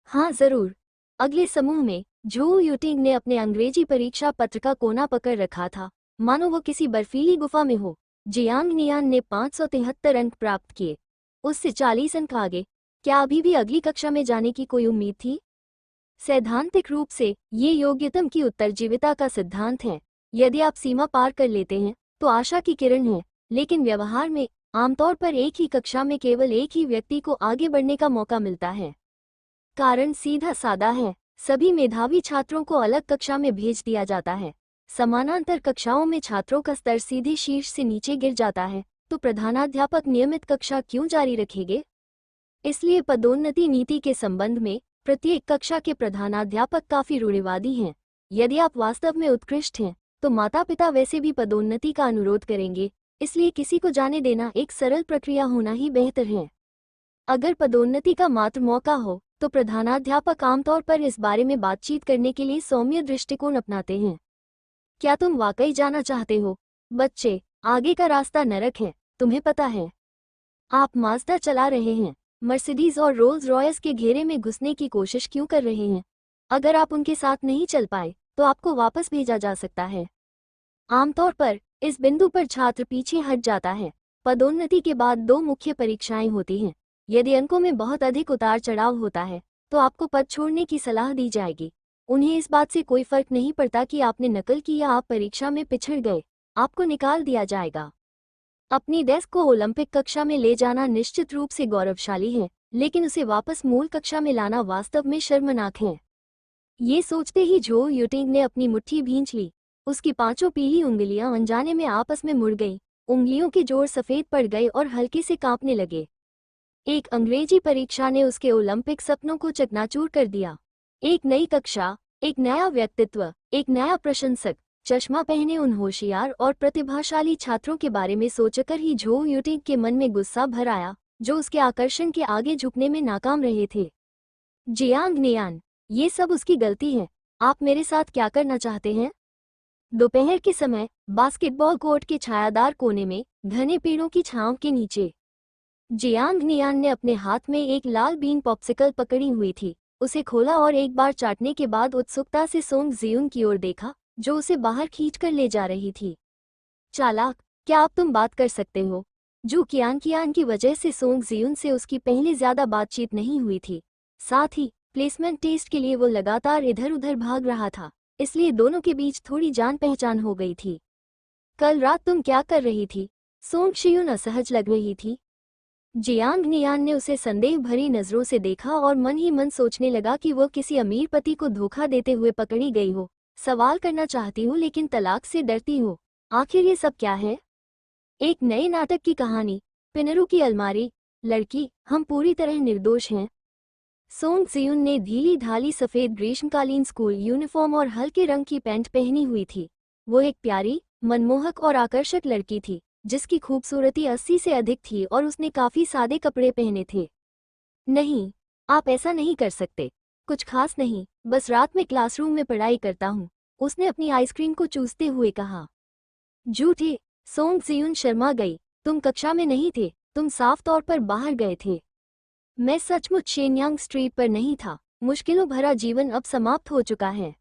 हाँ जरूर। अगले समूह में झू यूटिंग ने अपने अंग्रेजी परीक्षा पत्र का कोना पकड़ रखा था, मानो वो किसी बर्फीली गुफा में हो। जियांग नियान ने 573 अंक प्राप्त किए, उससे 40 अंक आगे। क्या अभी भी अगली कक्षा में जाने की कोई उम्मीद थी? सैद्धांतिक रूप से ये योग्यतम की उत्तरजीविता का सिद्धांत है। यदि आप सीमा पार कर लेते हैं तो आशा की किरण है, लेकिन व्यवहार में आमतौर पर एक ही कक्षा में केवल एक ही व्यक्ति को आगे बढ़ने का मौका मिलता है। कारण सीधा सादा है, सभी मेधावी छात्रों को अलग कक्षा में भेज दिया जाता है। समानांतर कक्षाओं में छात्रों का स्तर सीधे शीर्ष से नीचे गिर जाता है, तो प्रधानाध्यापक नियमित कक्षा क्यों जारी रखेंगे? इसलिए पदोन्नति नीति के संबंध में प्रत्येक कक्षा के प्रधानाध्यापक काफी रूढ़िवादी हैं। यदि आप वास्तव में उत्कृष्ट हैं तो माता पिता वैसे भी पदोन्नति का अनुरोध करेंगे, इसलिए किसी को जाने देना एक सरल प्रक्रिया होना ही बेहतर है। अगर पदोन्नति का मात्र मौका हो तो प्रधानाध्यापक आमतौर पर इस बारे में बातचीत करने के लिए सौम्य दृष्टिकोण अपनाते हैं। क्या तुम वाकई जाना चाहते हो? बच्चे, आगे का रास्ता नरक है, तुम्हें पता है। आप माज़दा चला रहे हैं, मर्सिडीज और रोल्स रॉयस के घेरे में घुसने की कोशिश क्यों कर रहे हैं? अगर आप उनके साथ नहीं चल पाए तो आपको वापस भेजा जा सकता है। आमतौर पर इस बिंदु पर छात्र पीछे हट जाता है। पदोन्नति के बाद 2 मुख्य परीक्षाएं होती हैं। यदि अंकों में बहुत अधिक उतार चढ़ाव होता है तो आपको पद छोड़ने की सलाह दी जाएगी। उन्हें इस बात से कोई फर्क नहीं पड़ता कि आपने नकल की या आप परीक्षा में पिछड़ गए, आपको निकाल दिया जाएगा। अपनी डेस्क को ओलंपिक कक्षा में ले जाना निश्चित रूप से गौरवशाली है, लेकिन उसे वापस मूल कक्षा में लाना वास्तव में शर्मनाक है। ये सोचते ही जो यूटिंग ने अपनी मुट्ठी भींच ली। उसकी 5 पीली उंगलियां अनजाने में आपस में मुड़ गईं। उंगलियों के जोड़ सफेद पड़ गए और हल्के से कांपने लगे। एक अंग्रेजी परीक्षा ने उसके ओलंपिक सपनों को चकनाचूर कर दिया। एक नई कक्षा, एक नया व्यक्तित्व, एक नया प्रशंसक। चश्मा पहने उन होशियार और प्रतिभाशाली छात्रों के बारे में सोचकर ही जो यूटिंग के मन में गुस्सा भर आया, जो उसके आकर्षण के आगे झुकने में नाकाम रहे थे। जियांग नियान, ये सब उसकी गलती है। आप मेरे साथ क्या करना चाहते हैं? दोपहर के समय बास्केटबॉल कोर्ट के छायादार कोने में घने पेड़ों की छांव के नीचे जियांग नियान ने अपने हाथ में एक लाल बीन पॉप्सिकल पकड़ी हुई थी। उसे खोला और एक बार चाटने के बाद उत्सुकता से सोंग जियुन की ओर देखा, जो उसे बाहर खींचकर ले जा रही थी। चालाक, क्या अब तुम बात कर सकते हो? जू कियान की वजह से सोंग जियुन से उसकी पहले ज्यादा बातचीत नहीं हुई थी। साथ ही प्लेसमेंट टेस्ट के लिए वो लगातार इधर उधर भाग रहा था, इसलिए दोनों के बीच थोड़ी जान पहचान हो गई थी। कल रात तुम क्या कर रही थी? सोंग शियुन असहज लग रही थी। जियांग नियान ने उसे संदेह भरी नजरों से देखा और मन ही मन सोचने लगा कि वह किसी अमीर पति को धोखा देते हुए पकड़ी गई हो। सवाल करना चाहती हूँ लेकिन तलाक से डरती हो। आखिर ये सब क्या है? एक नए नाटक की कहानी। पिनरू की अलमारी। लड़की, हम पूरी तरह निर्दोष हैं। सोंग जियुन ने ढीली ढाली सफेद ग्रीष्मकालीन स्कूल यूनिफॉर्म और हल्के रंग की पैंट पहनी हुई थी। वो एक प्यारी, मनमोहक और आकर्षक लड़की थी, जिसकी खूबसूरती 80 से अधिक थी और उसने काफी सादे कपड़े पहने थे। नहीं, आप ऐसा नहीं कर सकते। कुछ खास नहीं, बस रात में क्लासरूम में पढ़ाई करता हूँ, उसने अपनी आइसक्रीम को चूसते हुए कहा। झूठे, सोंग जियुन शर्मा गई। तुम कक्षा में नहीं थे, तुम साफ तौर पर बाहर गए थे। मैं सचमुच शेनयांग स्ट्रीट पर नहीं था। मुश्किलों भरा जीवन अब समाप्त हो चुका है।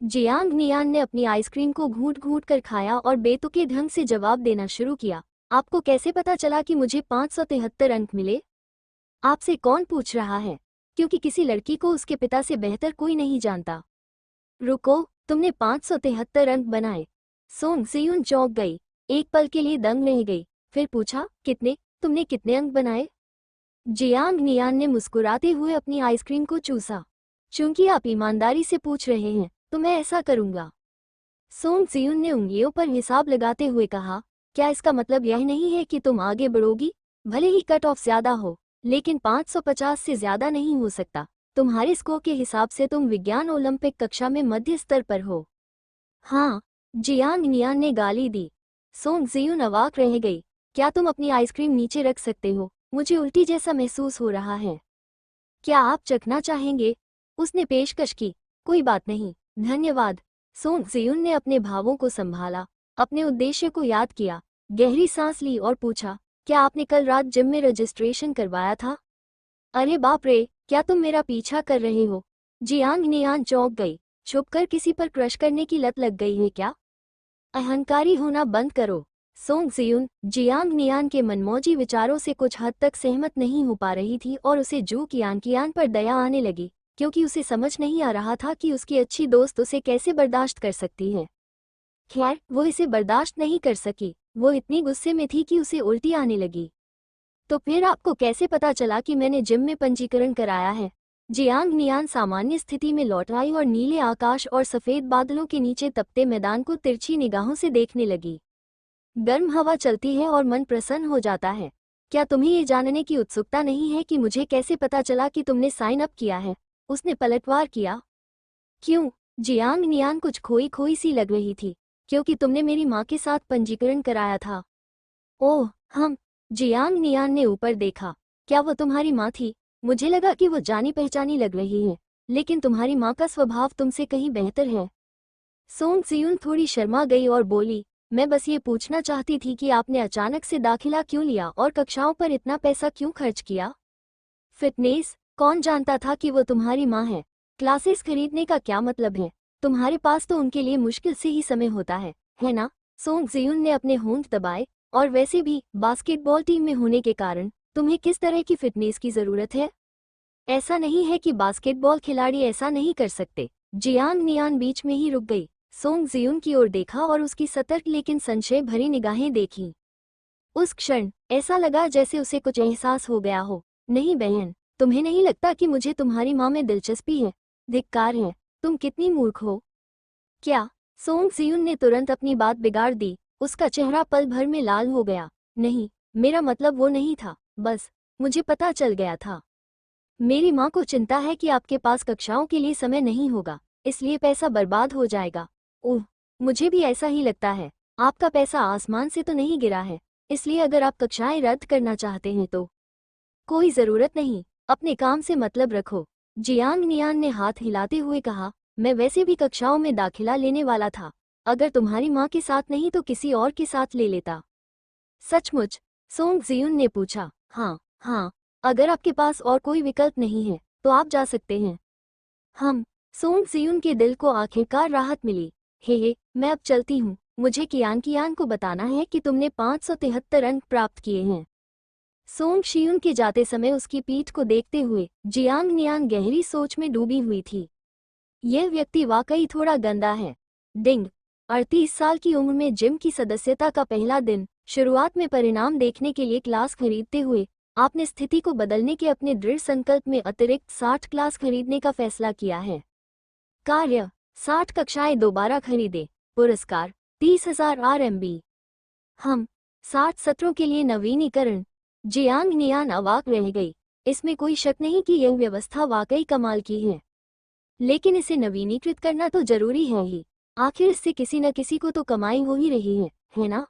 जियांग नियान ने अपनी आइसक्रीम को घूंट घूंट कर खाया और बेतुके ढंग से जवाब देना शुरू किया। आपको कैसे पता चला कि मुझे 573 अंक मिले? आपसे कौन पूछ रहा है? क्योंकि किसी लड़की को उसके पिता से बेहतर कोई नहीं जानता। रुको, तुमने 573 अंक बनाए? सोंग जियुन चौंक गई, एक पल के लिए दंग रह गई, फिर पूछा, कितने? तुमने कितने अंक बनाए? जियांग नियान ने मुस्कुराते हुए अपनी आइसक्रीम को चूसा। चूंकि आप ईमानदारी से पूछ रहे हैं तो मैं ऐसा करूंगा। सोंग जियुन ने उंगलियों पर हिसाब लगाते हुए कहा, क्या इसका मतलब यह नहीं है कि तुम आगे बढ़ोगी? भले ही कट ऑफ ज्यादा हो, लेकिन 550 से ज्यादा नहीं हो सकता। तुम्हारे स्कोर के हिसाब से तुम विज्ञान ओलंपिक कक्षा में मध्य स्तर पर हो। हाँ, जियांग नियान ने गाली दी। सोंग जियुन अवाक रह गई। क्या तुम अपनी आइसक्रीम नीचे रख सकते हो? मुझे उल्टी जैसा महसूस हो रहा है। क्या आप चखना चाहेंगे? उसने पेशकश की। कोई बात नहीं, धन्यवाद। सोंग जियुन ने अपने भावों को संभाला, अपने उद्देश्य को याद किया, गहरी सांस ली और पूछा, क्या आपने कल रात जिम में रजिस्ट्रेशन करवाया था? अरे बाप रे, क्या तुम मेरा पीछा कर रहे हो? जियांग नियान चौंक गई। छुपकर किसी पर क्रश करने की लत लग गई है क्या? अहंकारी होना बंद करो। सोंग जियुन जियांग नियान के मनमौजी विचारों से कुछ हद तक सहमत नहीं हो पा रही थी और उसे जू कियान पर दया आने लगी, क्योंकि उसे समझ नहीं आ रहा था कि उसकी अच्छी दोस्त उसे कैसे बर्दाश्त कर सकती है। खैर, वो इसे बर्दाश्त नहीं कर सकी। वो इतनी गुस्से में थी कि उसे उल्टी आने लगी। तो फिर आपको कैसे पता चला कि मैंने जिम में पंजीकरण कराया है? जियांग नियान सामान्य स्थिति में लौट आई और नीले आकाश और सफेद बादलों के नीचे तपते मैदान को तिरछी निगाहों से देखने लगी। गर्म हवा चलती है और मन प्रसन्न हो जाता है। क्या तुम्हें ये जानने की उत्सुकता नहीं है कि मुझे कैसे पता चला कि तुमने साइन अप किया है? उसने पलटवार किया। क्यों? जियांग नियान कुछ खोई खोई सी लग रही थी। क्योंकि तुमने मेरी माँ के साथ पंजीकरण कराया था। ओह, हम। जियांग नियान ने ऊपर देखा। क्या वो तुम्हारी माँ थी? मुझे लगा कि वो जानी पहचानी लग रही है, लेकिन तुम्हारी माँ का स्वभाव तुमसे कहीं बेहतर है। सोंग जियून थोड़ी शर्मा गई और बोली, मैं बस ये पूछना चाहती थी कि आपने अचानक से दाखिला क्यों लिया और कक्षाओं पर इतना पैसा क्यों खर्च किया? फिटनेस? कौन जानता था कि वो तुम्हारी माँ है? क्लासेस खरीदने का क्या मतलब है? तुम्हारे पास तो उनके लिए मुश्किल से ही समय होता है ना? सोंग जियून ने अपने होंठ दबाए। और वैसे भी बास्केटबॉल टीम में होने के कारण तुम्हें किस तरह की फिटनेस की जरूरत है? ऐसा नहीं है कि बास्केटबॉल खिलाड़ी ऐसा नहीं कर सकते। जियांग नियान बीच में ही रुक गई। सोंग जियून की ओर देखा और उसकी सतर्क लेकिन संशय भरी निगाहें देखीं। उस क्षण ऐसा लगा जैसे उसे कुछ एहसास हो गया हो। नहीं बहन, तुम्हें नहीं लगता कि मुझे तुम्हारी माँ में दिलचस्पी है? धिक्कार है, तुम कितनी मूर्ख हो। क्या? सोंग जियून ने तुरंत अपनी बात बिगाड़ दी। उसका चेहरा पल भर में लाल हो गया। नहीं, मेरा मतलब वो नहीं था। बस मुझे पता चल गया था। मेरी माँ को चिंता है कि आपके पास कक्षाओं के लिए समय नहीं होगा, इसलिए पैसा बर्बाद हो जाएगा। ओह, मुझे भी ऐसा ही लगता है। आपका पैसा आसमान से तो नहीं गिरा है, इसलिए अगर आप कक्षाएं रद्द करना चाहते हैं तो कोई ज़रूरत नहीं, अपने काम से मतलब रखो। जियांग नियान ने हाथ हिलाते हुए कहा, मैं वैसे भी कक्षाओं में दाखिला लेने वाला था। अगर तुम्हारी माँ के साथ नहीं तो किसी और के साथ ले लेता। सचमुच? सोंग जियून ने पूछा। हाँ, हाँ, अगर आपके पास और कोई विकल्प नहीं है तो आप जा सकते हैं। हम। सोंग जियून के दिल को आखिरकार राहत मिली। हे, मैं अब चलती हूँ। मुझे कियान को बताना है कि तुमने 573 अंक प्राप्त किए हैं। सोंग शियून के जाते समय उसकी पीठ को देखते हुए जियांग नियान गहरी सोच में डूबी हुई थी। यह व्यक्ति वाकई थोड़ा गंदा है। डिंग। 38 साल की उम्र में जिम की सदस्यता का पहला दिन। शुरुआत में परिणाम देखने के लिए क्लास खरीदते हुए आपने स्थिति को बदलने के अपने दृढ़ संकल्प में अतिरिक्त 60 क्लास खरीदने का फैसला किया है। कार्य: 60 कक्षाएं दोबारा खरीदे। पुरस्कार: 30,000 RMB। हम। 60 सत्रों के लिए नवीनीकरण। जियांग नियान अवाक रह गई। इसमें कोई शक नहीं कि यह व्यवस्था वाकई कमाल की है, लेकिन इसे नवीनीकृत करना तो जरूरी है ही। आखिर इससे किसी न किसी को तो कमाई हो ही रही है ना?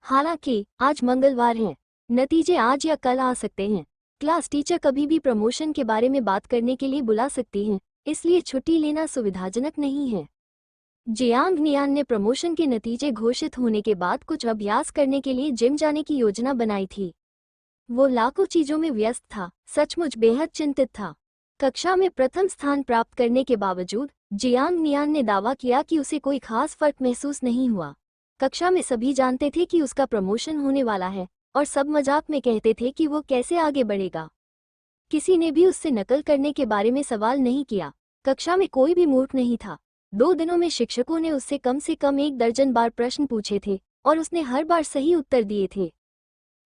हालांकि आज मंगलवार है, नतीजे आज या कल आ सकते हैं। क्लास टीचर कभी भी प्रमोशन के बारे में बात करने के लिए बुला सकती हैं, इसलिए छुट्टी लेना सुविधाजनक नहीं है। जियांग नियान ने प्रमोशन के नतीजे घोषित होने के बाद कुछ अभ्यास करने के लिए जिम जाने की योजना बनाई थी। वो लाखों चीजों में व्यस्त था, सचमुच बेहद चिंतित था। कक्षा में प्रथम स्थान प्राप्त करने के बावजूद जियांग नियान ने दावा किया कि उसे कोई खास फर्क महसूस नहीं हुआ। कक्षा में सभी जानते थे कि उसका प्रमोशन होने वाला है और सब मजाक में कहते थे कि वो कैसे आगे बढ़ेगा। किसी ने भी उससे नकल करने के बारे में सवाल नहीं किया। कक्षा में कोई भी मूर्ख नहीं था। 2 दिनों में शिक्षकों ने उससे कम से कम 1 दर्जन बार प्रश्न पूछे थे और उसने हर बार सही उत्तर दिए थे।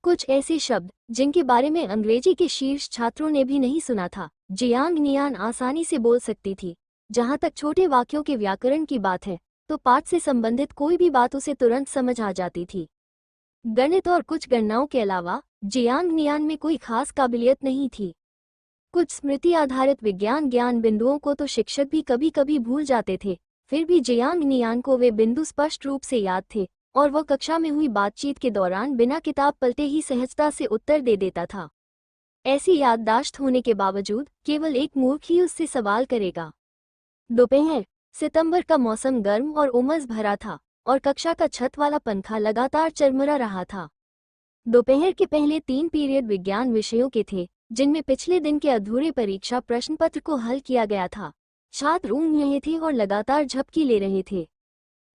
कुछ ऐसे शब्द जिनके बारे में अंग्रेजी के शीर्ष छात्रों ने भी नहीं सुना था, जियांग नियान आसानी से बोल सकती थी। जहां तक छोटे वाक्यों के व्याकरण की बात है, तो पाठ से संबंधित कोई भी बात उसे तुरंत समझ आ जाती थी। गणित और कुछ गणनाओं के अलावा जियांग नियान में कोई खास काबिलियत नहीं थी। कुछ स्मृति आधारित विज्ञान ज्ञान बिंदुओं को तो शिक्षक भी कभी कभी भूल जाते थे, फिर भी जियांग नियान को वे बिंदु स्पष्ट रूप से याद थे और वह कक्षा में हुई बातचीत के दौरान बिना किताब पलटे ही सहजता से उत्तर दे देता था। ऐसी याददाश्त होने के बावजूद केवल एक मूर्ख ही उससे सवाल करेगा। दोपहर। सितंबर का मौसम गर्म और उमस भरा था और कक्षा का छत वाला पंखा लगातार चरमरा रहा था। दोपहर के पहले 3 पीरियड विज्ञान विषयों के थे, जिनमें पिछले दिन के अधूरे परीक्षा प्रश्नपत्र को हल किया गया था। छात्र ऊँघ रहे थे और लगातार झपकी ले रहे थे।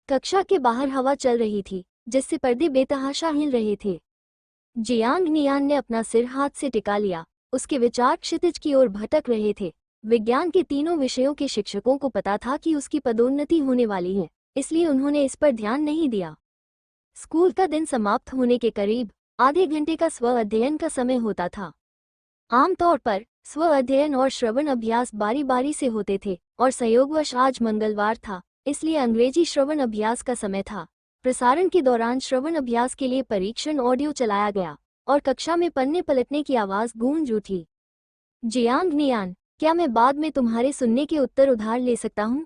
कक्षा के बाहर हवा चल रही थी, जिससे पर्दे बेतहाशा हिल रहे थे। जियांग नियान ने अपना सिर हाथ से टिका लिया। उसके विचार क्षितिज की ओर भटक रहे थे। विज्ञान के तीनों विषयों के शिक्षकों को पता था कि उसकी पदोन्नति होने वाली है, इसलिए उन्होंने इस पर ध्यान नहीं दिया। स्कूल का दिन समाप्त होने के करीब आधे घंटे का स्व अध्ययन का समय होता था। आमतौर पर स्व अध्ययन और श्रवण अभ्यास बारी बारी से होते थे और संयोगवश आज मंगलवार था, इसलिए अंग्रेजी श्रवण अभ्यास का समय था। प्रसारण के दौरान श्रवण अभ्यास के लिए परीक्षण ऑडियो चलाया गया और कक्षा में पन्ने पलटने की आवाज गूंज उठी। जियांग नियान क्या मैं बाद में तुम्हारे सुनने के उत्तर उधार ले सकता हूँ?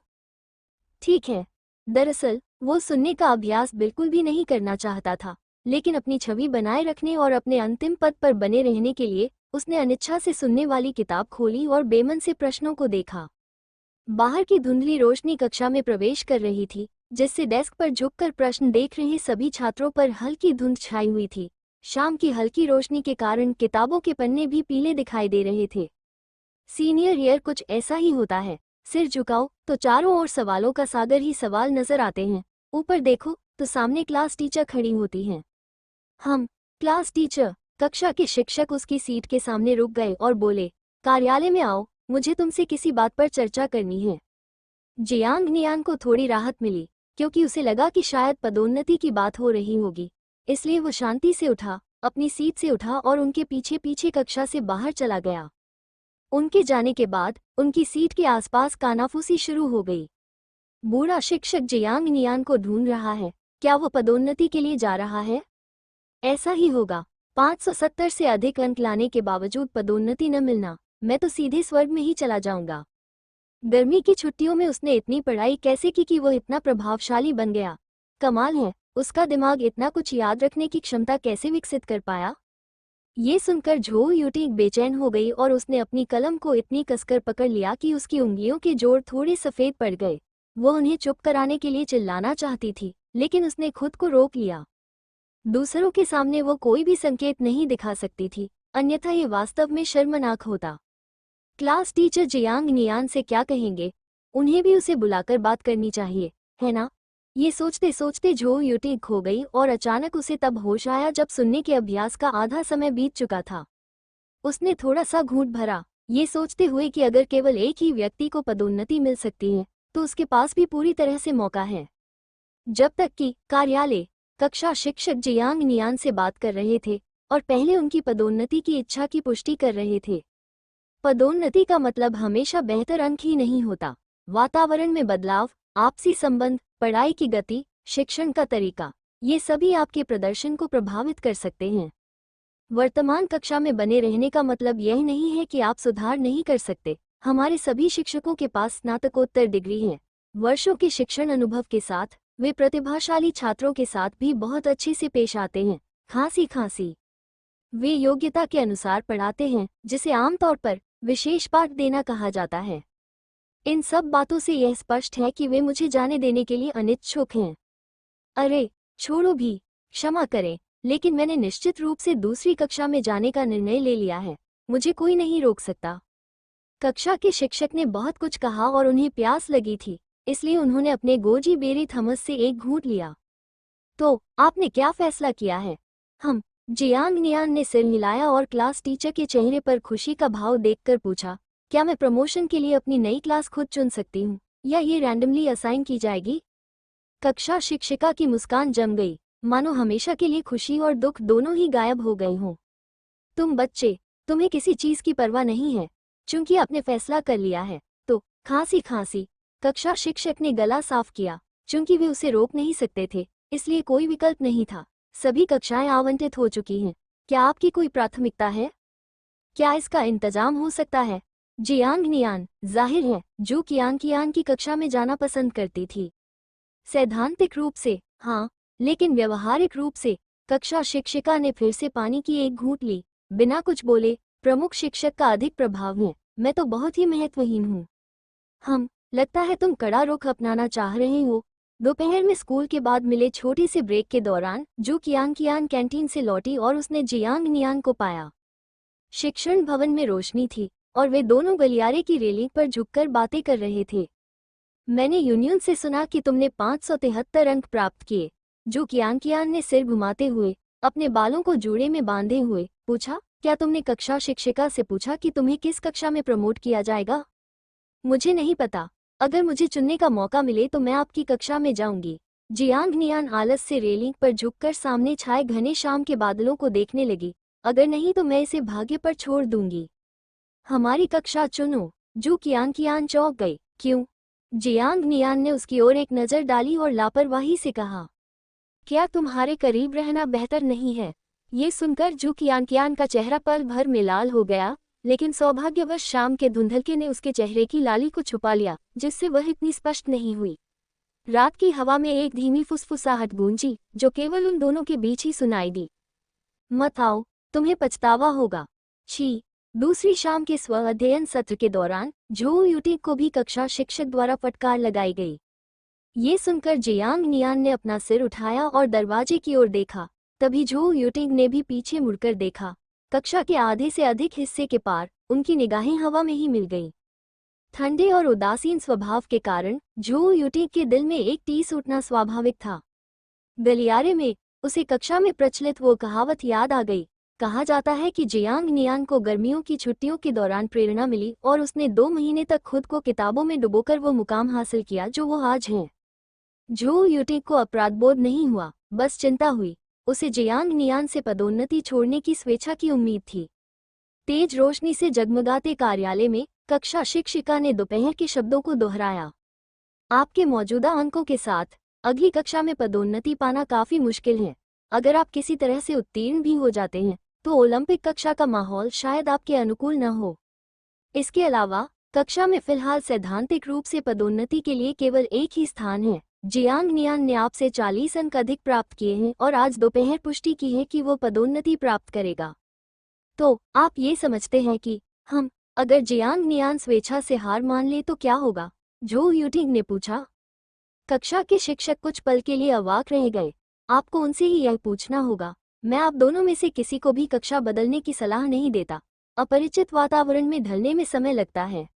ठीक है। दरअसल वो सुनने का अभ्यास बिल्कुल भी नहीं करना चाहता था, लेकिन अपनी छवि बनाए रखने और अपने अंतिम पद पर बने रहने के लिए उसने अनिच्छा से सुनने वाली किताब खोली और बेमन से प्रश्नों को देखा। बाहर की धुंधली रोशनी कक्षा में प्रवेश कर रही थी, जिससे डेस्क पर झुककर प्रश्न देख रहे सभी छात्रों पर हल्की धुंध छाई हुई थी। शाम की हल्की रोशनी के कारण किताबों के पन्ने भी पीले दिखाई दे रहे थे। सीनियर ईयर कुछ ऐसा ही होता है। सिर झुकाओ तो चारों ओर सवालों का सागर ही सवाल नजर आते हैं। ऊपर देखो तो सामने क्लास टीचर खड़ी होती हैं। हम क्लास टीचर। कक्षा के शिक्षक उसकी सीट के सामने रुक गए और बोले, कार्यालय में आओ, मुझे तुमसे किसी बात पर चर्चा करनी है। जियांग नियांग को थोड़ी राहत मिली, क्योंकि उसे लगा कि शायद पदोन्नति की बात हो रही होगी। इसलिए वो शांति से उठा, अपनी सीट से उठा और उनके पीछे पीछे कक्षा से बाहर चला गया। उनके जाने के बाद उनकी सीट के आसपास कानाफूसी शुरू हो गई। बूढ़ा शिक्षक जियांग नियांग को ढूंढ रहा है। क्या वो पदोन्नति के लिए जा रहा है? ऐसा ही होगा। 570 से अधिक अंक लाने के बावजूद पदोन्नति न मिलना, मैं तो सीधे स्वर्ग में ही चला जाऊंगा। गर्मी की छुट्टियों में उसने इतनी पढ़ाई कैसे की कि वो इतना प्रभावशाली बन गया? कमाल है, उसका दिमाग इतना कुछ याद रखने की क्षमता कैसे विकसित कर पाया? ये सुनकर झो यूटिंग बेचैन हो गई और उसने अपनी कलम को इतनी कसकर पकड़ लिया कि उसकी उंगलियों के जोड़ थोड़े सफ़ेद पड़ गए। वो उन्हें चुप कराने के लिए चिल्लाना चाहती थी, लेकिन उसने खुद को रोक लिया। दूसरों के सामने वो कोई भी संकेत नहीं दिखा सकती थी, अन्यथा ये वास्तव में शर्मनाक होता। क्लास टीचर जियांग नियान से क्या कहेंगे? उन्हें भी उसे बुलाकर बात करनी चाहिए, है ना? ये सोचते सोचते झो यूटिंग खो गई और अचानक उसे तब होश आया जब सुनने के अभ्यास का आधा समय बीत चुका था। उसने थोड़ा सा घूंट भरा, ये सोचते हुए कि अगर केवल एक ही व्यक्ति को पदोन्नति मिल सकती है तो उसके पास भी पूरी तरह से मौका है। जब तक कि कार्यालय कक्षा शिक्षक जियांग नियान से बात कर रहे थे और पहले उनकी पदोन्नति की इच्छा की पुष्टि कर रहे थे। पदोन्नति का मतलब हमेशा बेहतर अंक ही नहीं होता। वातावरण में बदलाव, आपसी संबंध, पढ़ाई की गति, शिक्षण का तरीका, ये सभी आपके प्रदर्शन को प्रभावित कर सकते हैं। वर्तमान कक्षा में बने रहने का मतलब यह नहीं है कि आप सुधार नहीं कर सकते। हमारे सभी शिक्षकों के पास स्नातकोत्तर डिग्री है। वर्षों के शिक्षण अनुभव के साथ वे प्रतिभाशाली छात्रों के साथ भी बहुत अच्छे से पेश आते हैं। खांसी वे योग्यता के अनुसार पढ़ाते हैं, जिसे आमतौर पर विशेष पाठ देना कहा जाता है। इन सब बातों से यह स्पष्ट है कि वे मुझे जाने देने के लिए अनिच्छुक हैं। अरे छोड़ो भी, क्षमा करें, लेकिन मैंने निश्चित रूप से दूसरी कक्षा में जाने का निर्णय ले लिया है। मुझे कोई नहीं रोक सकता। कक्षा के शिक्षक ने बहुत कुछ कहा और उन्हें प्यास लगी थी, इसलिए उन्होंने अपने गोजी बेरी थमस से एक घूंट लिया। तो आपने क्या फैसला किया है? हम जियांग नियान ने सिर हिलाया और क्लास टीचर के चेहरे पर खुशी का भाव देखकर पूछा, क्या मैं प्रमोशन के लिए अपनी नई क्लास खुद चुन सकती हूँ या ये रैंडमली असाइन की जाएगी? कक्षा शिक्षिका की मुस्कान जम गई, मानो हमेशा के लिए खुशी और दुख दोनों ही गायब हो गए हों। तुम बच्चे, तुम्हें किसी चीज की परवाह नहीं है। चूंकि आपने फैसला कर लिया है तो खांसी। कक्षा शिक्षक ने गला साफ किया। चूंकि वे उसे रोक नहीं सकते थे, इसलिए कोई विकल्प नहीं था। सभी कक्षाएं आवंटित हो चुकी हैं। क्या आपकी कोई प्राथमिकता है? क्या इसका इंतजाम हो सकता है? जियांग नियान, जाहिर है, जो कियांग की कक्षा में जाना पसंद करती थी। सैद्धांतिक रूप से हाँ, लेकिन व्यवहारिक रूप से? कक्षा शिक्षिका ने फिर से पानी की एक घूंट ली। बिना कुछ बोले, प्रमुख शिक्षक का अधिक प्रभाव है। मैं तो बहुत ही महत्वहीन हूँ। लगता है तुम कड़ा रुख अपनाना चाह रहे हो। दोपहर में स्कूल के बाद मिले छोटे से ब्रेक के दौरान जो कियांग कैंटीन से लौटी और उसने जियांग नियांग को पाया। शिक्षण भवन में रोशनी थी और वे दोनों गलियारे की रेलिंग पर झुककर बातें कर रहे थे। मैंने यूनियन से सुना कि तुमने 573 अंक प्राप्त किए। जो कियांग ने सिर घुमाते हुए, अपने बालों को जूड़े में बांधे हुए पूछा, क्या तुमने कक्षा शिक्षिका से पूछा कि तुम्हें किस कक्षा में प्रमोट किया जाएगा? मुझे नहीं पता। अगर मुझे चुनने का मौका मिले तो मैं आपकी कक्षा में जाऊंगी। जियांग नियान आलस से रेलिंग पर झुककर सामने छाए घने शाम के बादलों को देखने लगी। अगर नहीं तो मैं इसे भाग्य पर छोड़ दूंगी। हमारी कक्षा चुनो। जू कियांग चौंक गई। क्यों? जियांग नियान ने उसकी ओर एक नज़र डाली और लापरवाही से कहा, क्या तुम्हारे करीब रहना बेहतर नहीं है? ये सुनकर जू कियांग का चेहरा पल भर में लाल हो गया। लेकिन सौभाग्यवश शाम के धुंधलके ने उसके चेहरे की लाली को छुपा लिया, जिससे वह इतनी स्पष्ट नहीं हुई। रात की हवा में एक धीमी फुसफुसाहट गूंजी, जो केवल उन दोनों के बीच ही सुनाई दी। मत आओ, तुम्हें पछतावा होगा। छी। दूसरी शाम के स्व अध्ययन सत्र के दौरान झोउ यूटिंग को भी कक्षा शिक्षक द्वारा फटकार लगाई गई। ये सुनकर जियांग नियान ने अपना सिर उठाया और दरवाजे की ओर देखा। तभी झोउ यूटिंग ने भी पीछे मुड़कर देखा। कक्षा के आधे से अधिक हिस्से के पार उनकी निगाहें हवा में ही मिल गईं। ठंडे और उदासीन स्वभाव के कारण झोउ यूटिंग के दिल में एक टीस उठना स्वाभाविक था। गलियारे में उसे कक्षा में प्रचलित वो कहावत याद आ गई। कहा जाता है कि जियांग नियान को गर्मियों की छुट्टियों के दौरान प्रेरणा मिली और उसने 2 महीने तक खुद को किताबों में डुबोकर वो मुकाम हासिल किया जो वो आज है। झोउ यूटिंग को अपराधबोध नहीं हुआ, बस चिंता हुई। उसे जियांग नियान से पदोन्नति छोड़ने की स्वेच्छा की उम्मीद थी। तेज रोशनी से जगमगाते कार्यालय में कक्षा शिक्षिका ने दोपहर के शब्दों को दोहराया। आपके मौजूदा अंकों के साथ अगली कक्षा में पदोन्नति पाना काफी मुश्किल है। अगर आप किसी तरह से उत्तीर्ण भी हो जाते हैं तो ओलंपिक कक्षा का माहौल शायद आपके अनुकूल न हो। इसके अलावा कक्षा में फिलहाल सैद्धांतिक रूप से पदोन्नति के लिए केवल एक ही स्थान है। जियांग नियान ने आपसे 40 अंक अधिक प्राप्त किए हैं और आज दोपहर पुष्टि की है कि वो पदोन्नति प्राप्त करेगा। तो आप ये समझते हैं कि अगर जियांग नियान स्वेच्छा से हार मान ले तो क्या होगा? झोउ यूटिंग ने पूछा। कक्षा के शिक्षक कुछ पल के लिए अवाक रह गए। आपको उनसे ही यह पूछना होगा। मैं आप दोनों में से किसी को भी कक्षा बदलने की सलाह नहीं देता। अपरिचित वातावरण में ढलने में समय लगता है।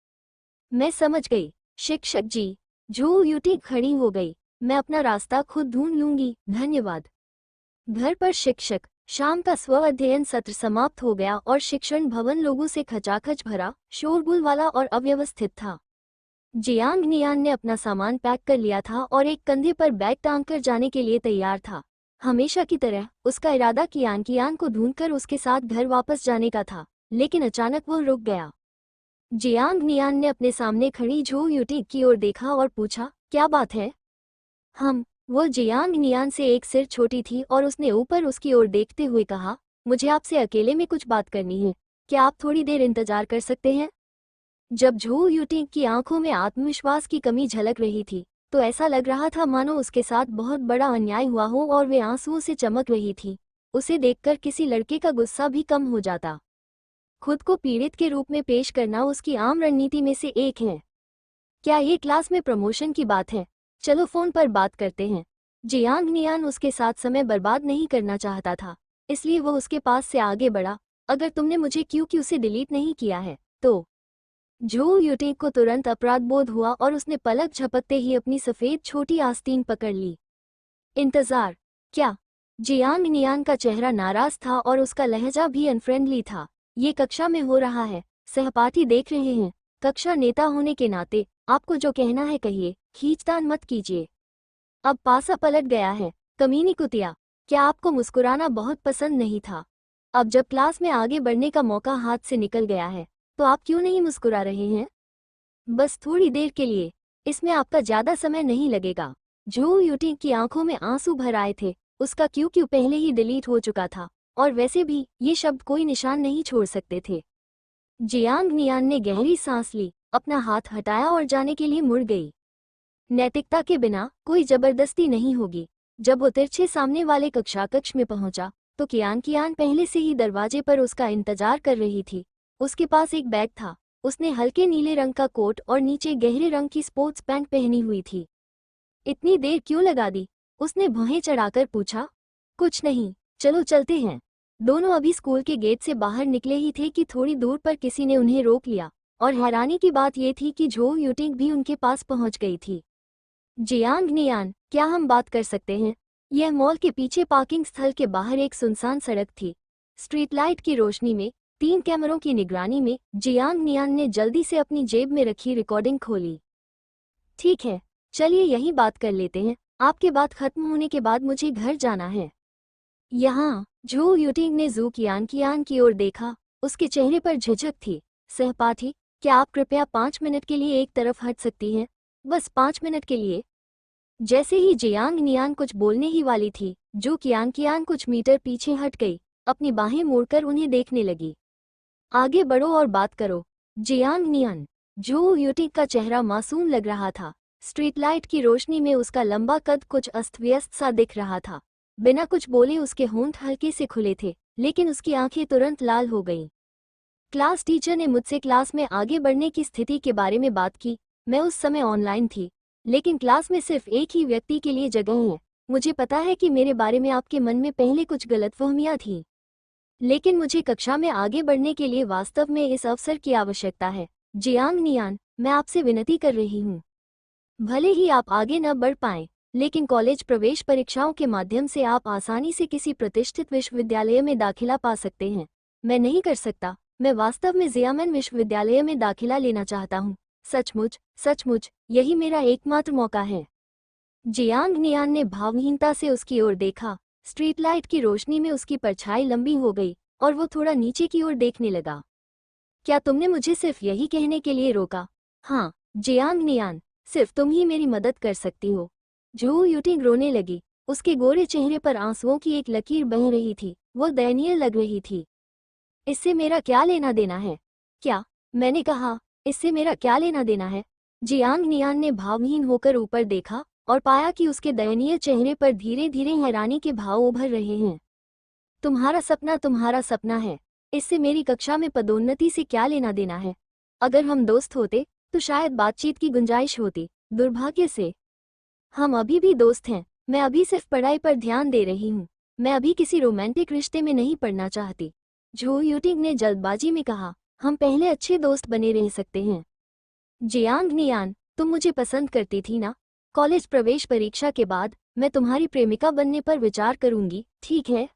मैं समझ गई, शिक्षक जी। झोउ यूटिंग खड़ी हो गई। मैं अपना रास्ता खुद ढूंढ लूंगी, धन्यवाद। घर पर शिक्षक। शाम का स्व अध्ययन सत्र समाप्त हो गया और शिक्षण भवन लोगों से खचाखच भरा, शोरगुल वाला और अव्यवस्थित था। जियांग नियान ने अपना सामान पैक कर लिया था और एक कंधे पर बैग टांगकर जाने के लिए तैयार था। हमेशा की तरह उसका इरादा कियान को ढूंढकर उसके साथ घर वापस जाने का था, लेकिन अचानक वह रुक गया। जियांग नियान ने अपने सामने खड़ी झोउ यूटिंग की ओर देखा और पूछा, क्या बात है? वो जियांग नियान से एक सिर छोटी थी और उसने ऊपर उसकी ओर देखते हुए कहा, मुझे आपसे अकेले में कुछ बात करनी है। क्या आप थोड़ी देर इंतजार कर सकते हैं? जब झोउ यूटिंग की आंखों में आत्मविश्वास की कमी झलक रही थी तो ऐसा लग रहा था मानो उसके साथ बहुत बड़ा अन्याय हुआ हो और वे आंसुओं से चमक रही थी। उसे देखकर किसी लड़के का गुस्सा भी कम हो जाता। खुद को पीड़ित के रूप में पेश करना उसकी आम रणनीति में से एक है। क्या ये क्लास में प्रमोशन की बात है? चलो फोन पर बात करते हैं। जियांग नियान उसके साथ समय बर्बाद नहीं करना चाहता था, इसलिए वो उसके पास से आगे बढ़ा। अगर तुमने मुझे क्योंकि उसे डिलीट नहीं किया है तो। झोउ यूटिंग को तुरंत अपराध बोध हुआ और उसने पलक झपकते ही अपनी सफेद छोटी आस्तीन पकड़ ली। इंतजार? क्या? जियांग नियान का चेहरा नाराज था और उसका लहजा भी अनफ्रेंडली था। ये कक्षा में हो रहा है, सहपाठी देख रहे हैं। कक्षा नेता होने के नाते आपको जो कहना है कहिए, खींचतान मत कीजिए। अब पासा पलट गया है। कमीनी कुतिया, क्या आपको मुस्कुराना बहुत पसंद नहीं था? अब जब क्लास में आगे बढ़ने का मौका हाथ से निकल गया है तो आप क्यों नहीं मुस्कुरा रहे हैं? बस थोड़ी देर के लिए, इसमें आपका ज्यादा समय नहीं लगेगा। झोउ यूटिंग की आंखों में आंसू भर आए थे। उसका क्यों पहले ही डिलीट हो चुका था और वैसे भी ये शब्द कोई निशान नहीं छोड़ सकते थे। जियांग नियान ने गहरी सांस ली, अपना हाथ हटाया और जाने के लिए मुड़ गई। नैतिकता के बिना कोई जबरदस्ती नहीं होगी। जब वो तिरछे सामने वाले कक्षा कक्ष में पहुंचा तो कियान पहले से ही दरवाजे पर उसका इंतजार कर रही थी। उसके पास एक बैग था। उसने हल्के नीले रंग का कोट और नीचे गहरे रंग की स्पोर्ट्स पैंट पहनी हुई थी। इतनी देर क्यों लगा दी? उसने भौहें चढ़ाकर पूछा। कुछ नहीं, चलो चलते हैं। दोनों अभी स्कूल के गेट से बाहर निकले ही थे कि थोड़ी दूर पर किसी ने उन्हें रोक लिया और हैरानी की बात यह थी कि झोउ यूटिंग भी उनके पास पहुंच गई थी। जियांग नियान, क्या हम बात कर सकते हैं? यह मॉल के पीछे पार्किंग स्थल के बाहर एक सुनसान सड़क थी। स्ट्रीट लाइट की रोशनी में 3 कैमरों की निगरानी में जियांग नियान ने जल्दी से अपनी जेब में रखी रिकॉर्डिंग खोली। ठीक है, चलिए यही बात कर लेते हैं। आपके बात खत्म होने के बाद मुझे घर जाना है। यहाँ झोउ यूटिंग ने जू कियान की ओर देखा। उसके चेहरे पर झिझक थी। सहपाठी, क्या आप कृपया 5 मिनट के लिए एक तरफ हट सकती हैं? बस 5 मिनट के लिए। जैसे ही जियांग नियान कुछ बोलने ही वाली थी, जू कियान कुछ मीटर पीछे हट गई, अपनी बाहें मोड़कर उन्हें देखने लगी। आगे बढ़ो और बात करो। जियांग नियन। जो यूटिंग का चेहरा मासूम लग रहा था। स्ट्रीट लाइट की रोशनी में उसका लंबा कद कुछ अस्त व्यस्त सा दिख रहा था। बिना कुछ बोले उसके होंठ हल्के से खुले थे, लेकिन उसकी आंखें तुरंत लाल हो गईं। क्लास टीचर ने मुझसे क्लास में आगे बढ़ने की स्थिति के बारे में बात की। मैं उस समय ऑनलाइन थी, लेकिन क्लास में सिर्फ एक ही व्यक्ति के लिए जगह है। मुझे पता है कि मेरे बारे में आपके मन में पहले कुछ गलतफहमियां थीं, लेकिन मुझे कक्षा में आगे बढ़ने के लिए वास्तव में इस अवसर की आवश्यकता है। जियांग नियान, मैं आपसे विनती कर रही हूँ। भले ही आप आगे न बढ़ पाएं, लेकिन कॉलेज प्रवेश परीक्षाओं के माध्यम से आप आसानी से किसी प्रतिष्ठित विश्वविद्यालय में दाखिला पा सकते हैं। मैं नहीं कर सकता। मैं वास्तव में ज़ियामन विश्वविद्यालय में दाखिला लेना चाहता हूँ। सचमुच सचमुच यही मेरा एकमात्र मौका है। जियांग नियान ने भावहीनता से उसकी ओर देखा। स्ट्रीट लाइट की रोशनी में उसकी परछाई लंबी हो गई और वो थोड़ा नीचे की ओर देखने लगा। क्या तुमने मुझे सिर्फ यही कहने के लिए रोका? हाँ, जियांग नियान, सिर्फ तुम ही मेरी मदद कर सकती हो। जू यूटिंग रोने लगी। उसके गोरे चेहरे पर आंसुओं की एक लकीर बह रही थी। वो दयनीय लग रही थी। इससे मेरा क्या लेना देना है? क्या? मैंने कहा, इससे मेरा क्या लेना देना है? जियांग नियान ने भावहीन होकर ऊपर देखा और पाया कि उसके दयनीय चेहरे पर धीरे धीरे हैरानी के भाव उभर रहे हैं। तुम्हारा सपना है। इससे मेरी कक्षा में पदोन्नति से क्या लेना देना है? अगर हम दोस्त होते तो शायद बातचीत की गुंजाइश होती। दुर्भाग्य से हम अभी भी दोस्त हैं। मैं अभी सिर्फ पढ़ाई पर ध्यान दे रही हूँ। मैं अभी किसी रोमांटिक रिश्ते में नहीं पड़ना चाहती। झो यूटिंग ने जल्दबाजी में कहा, हम पहले अच्छे दोस्त बने रह सकते हैं। जियांग नियान, तुम मुझे पसंद करती थी ना? कॉलेज प्रवेश परीक्षा के बाद मैं तुम्हारी प्रेमिका बनने पर विचार करूंगी, ठीक है?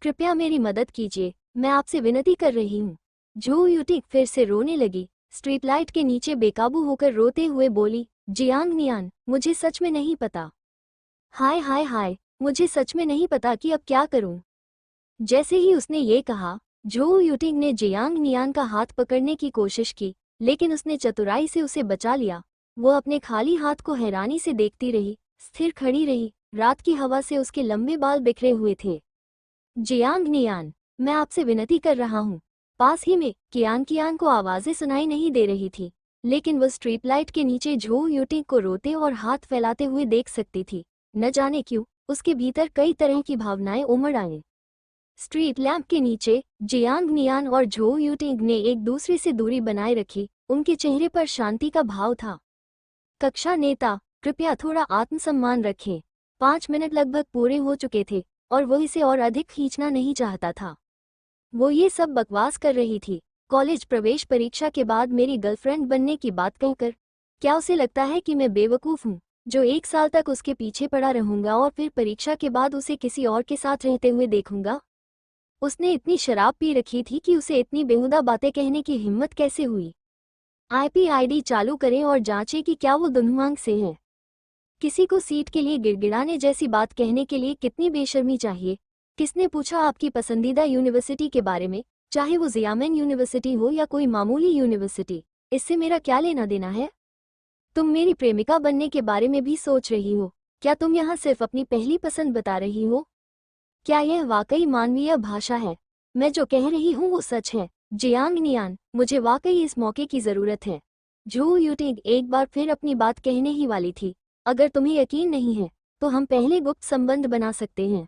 कृपया मेरी मदद कीजिए, मैं आपसे विनती कर रही हूँ। झो यूटिंग फिर से रोने लगी। स्ट्रीट लाइट के नीचे बेकाबू होकर रोते हुए बोली, जियांग नियान, मुझे सच में नहीं पता। हाय हाय हाय, मुझे सच में नहीं पता कि अब क्या करूं। जैसे ही उसने ये कहा, झो यूटिंग ने जियांग नियान का हाथ पकड़ने की कोशिश की, लेकिन उसने चतुराई से उसे बचा लिया। वो अपने खाली हाथ को हैरानी से देखती रही, स्थिर खड़ी रही। रात की हवा से उसके लंबे बाल बिखरे हुए थे। जियांग नियान, मैं आपसे विनती कर रहा हूँ। पास ही में कियान कियान को आवाजें सुनाई नहीं दे रही थी, लेकिन वो स्ट्रीट लाइट के नीचे झो यूटिंग को रोते और हाथ फैलाते हुए देख सकती थी। न जाने क्यों उसके भीतर कई तरह की भावनाएं उमड़ आईं। स्ट्रीट लैंप के नीचे जियांग नियान और झो यूटिंग ने एक दूसरे से दूरी बनाए रखी। उनके चेहरे पर शांति का भाव था। कक्षा नेता, कृपया थोड़ा आत्मसम्मान रखें। 5 मिनट लगभग पूरे हो चुके थे और वो इसे और अधिक खींचना नहीं चाहता था। वो ये सब बकवास कर रही थी। कॉलेज प्रवेश परीक्षा के बाद मेरी गर्लफ्रेंड बनने की बात कहकर क्या उसे लगता है कि मैं बेवकूफ़ हूँ, जो 1 साल तक उसके पीछे पड़ा रहूंगा और फिर परीक्षा के बाद उसे किसी और के साथ रहते हुए देखूंगा? उसने इतनी शराब पी रखी थी कि उसे इतनी बेहुदा बातें कहने की हिम्मत कैसे हुई? आईपीआईडी चालू करें और जांचें कि क्या वो दुन्हुआंग से है। किसी को सीट के लिए गिड़गिड़ाने जैसी बात कहने के लिए कितनी बेशर्मी चाहिए? किसने पूछा आपकी पसंदीदा यूनिवर्सिटी के बारे में, चाहे वो ज़ियामन यूनिवर्सिटी हो या कोई मामूली यूनिवर्सिटी? इससे मेरा क्या लेना देना है? तुम मेरी प्रेमिका बनने के बारे में भी सोच रही हो? क्या तुम यहाँ सिर्फ अपनी पहली पसंद बता रही हो? क्या यह वाकई मानवीय भाषा है? मैं जो कह रही हूँ वो सच है। जियांग नियान, मुझे वाकई इस मौके की ज़रूरत है। झो यूटिंग एक बार फिर अपनी बात कहने ही वाली थी। अगर तुम्हें यकीन नहीं है तो हम पहले गुप्त संबंध बना सकते हैं।